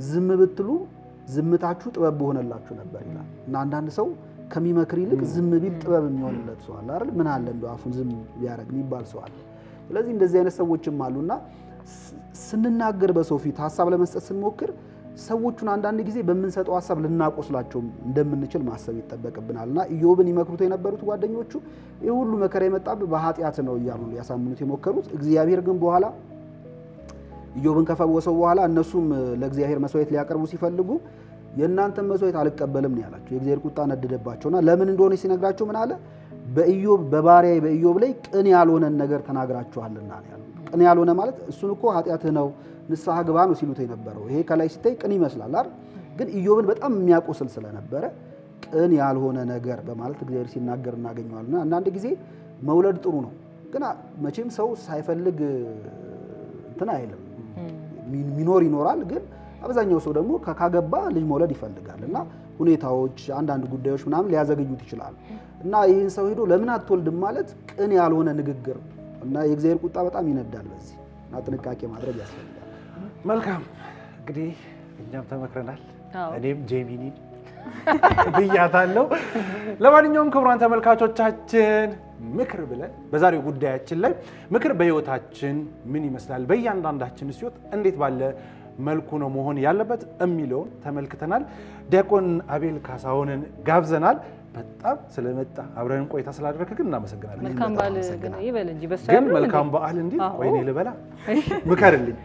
ዝም ብትሉ ዝምታችሁ ጥበብ በሆነላችሁ ነበር ይላል። እና አንዳንድ ሰው ከሚመክር ይልቅ ዝም ቢል ጥበብ የሚሆንለት ሰው አለ አይደል? ምን አለ እንደው አፉን ዝም ቢያደርግ የሚባል ሰው አለ። ስለዚህ እንደዚህ አይነት ሰዎችም አሉና ስንናገር በሰው ፊት ሀሳብ ለመስጠት ስንሞክር ሰዎቹን አንዳንድ ጊዜ በምንሰጠው ሀሳብ ልናቆስላቸው እንደምንችል ማሰብ ይጠበቅብናልና ኢዮብን ይመክሩት የነበሩት ጓደኞቹ ይህ ሁሉ መከራ የመጣብህ በኃጢአት ነው እያሉ ሊያሳምኑት የሞከሩት። እግዚአብሔር ግን በኋላ ኢዮብን ከፈወሰው በኋላ እነሱም ለእግዚአብሔር መስዋዕት ሊያቀርቡ ሲፈልጉ የእናንተን መስዋዕት አልቀበልም ነው ያላቸው። የእግዚአብሔር ቁጣ ነደደባቸውና ለምን እንደሆነ ሲነግራቸው ምን አለ? በባሪያዬ በኢዮብ ላይ ቅን ያልሆነን ነገር ተናግራችኋልና ነው ያለው። ቅን ያልሆነ ማለት እሱን እኮ ኃጢአትህ ነው ንስሐ ግባ ነው ሲሉት የነበረው። ይሄ ከላይ ሲታይ ቅን ይመስላል አይደል? ግን ኢዮብን በጣም የሚያቆስል ስለነበረ ቅን ያልሆነ ነገር በማለት እግዚአብሔር ሲናገር እናገኘዋልና አንዳንድ ጊዜ መውለድ ጥሩ ነው፣ ግን መቼም ሰው ሳይፈልግ እንትን አይልም። ሚኖር ይኖራል፣ ግን አብዛኛው ሰው ደግሞ ካገባ ልጅ መውለድ ይፈልጋል እና ሁኔታዎች፣ አንዳንድ ጉዳዮች ምናምን ሊያዘገዩት ይችላሉ እና ይህን ሰው ሄዶ ለምን አትወልድም ማለት ቅን ያልሆነ ንግግር እና የእግዚአብሔር ቁጣ በጣም ይነዳል በዚህ እና ጥንቃቄ ማድረግ ያስፈልጋል። መልካም እንግዲህ እኛም ተመክረናል። እኔም ጄሚኒ ብያታለሁ። ለማንኛውም ክቡራን ተመልካቾቻችን ምክር ብለን በዛሬው ጉዳያችን ላይ ምክር በህይወታችን ምን ይመስላል፣ በእያንዳንዳችን ህይወት እንዴት ባለ መልኩ ነው መሆን ያለበት የሚለውን ተመልክተናል። ዲያቆን አቤል ካሳሁንን ጋብዘናል። በጣም ስለመጣ አብረን ቆይታ ስላደረክ ግን እናመሰግናለን። መልካም በዓል ይበል እንጂ በሱ ግን መልካም በዓል እንዴ ወይኔ ልበላ ምከርልኝ።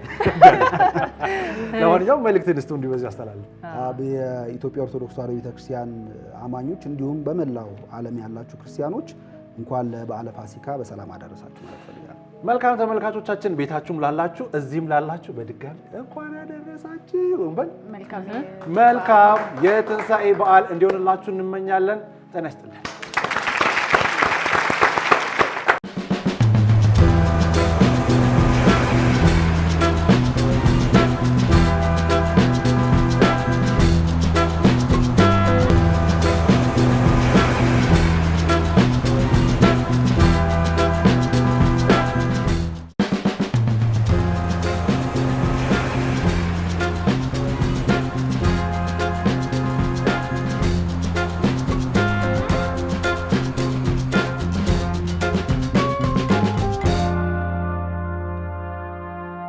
ለማንኛውም መልእክትን እስቲ እንዲህ በዚህ አስተላልፍ። የኢትዮጵያ ኦርቶዶክስ ተዋሕዶ ቤተክርስቲያን አማኞች እንዲሁም በመላው ዓለም ያላችሁ ክርስቲያኖች እንኳን ለበዓለ ፋሲካ በሰላም አደረሳችሁ ማለት ፈልጋለሁ። መልካም ተመልካቾቻችን፣ ቤታችሁም ላላችሁ እዚህም ላላችሁ በድጋሚ እንኳን አደረሳችሁ። መልካም የትንሣኤ በዓል እንዲሆንላችሁ እንመኛለን። ጤና ይስጥልኝ።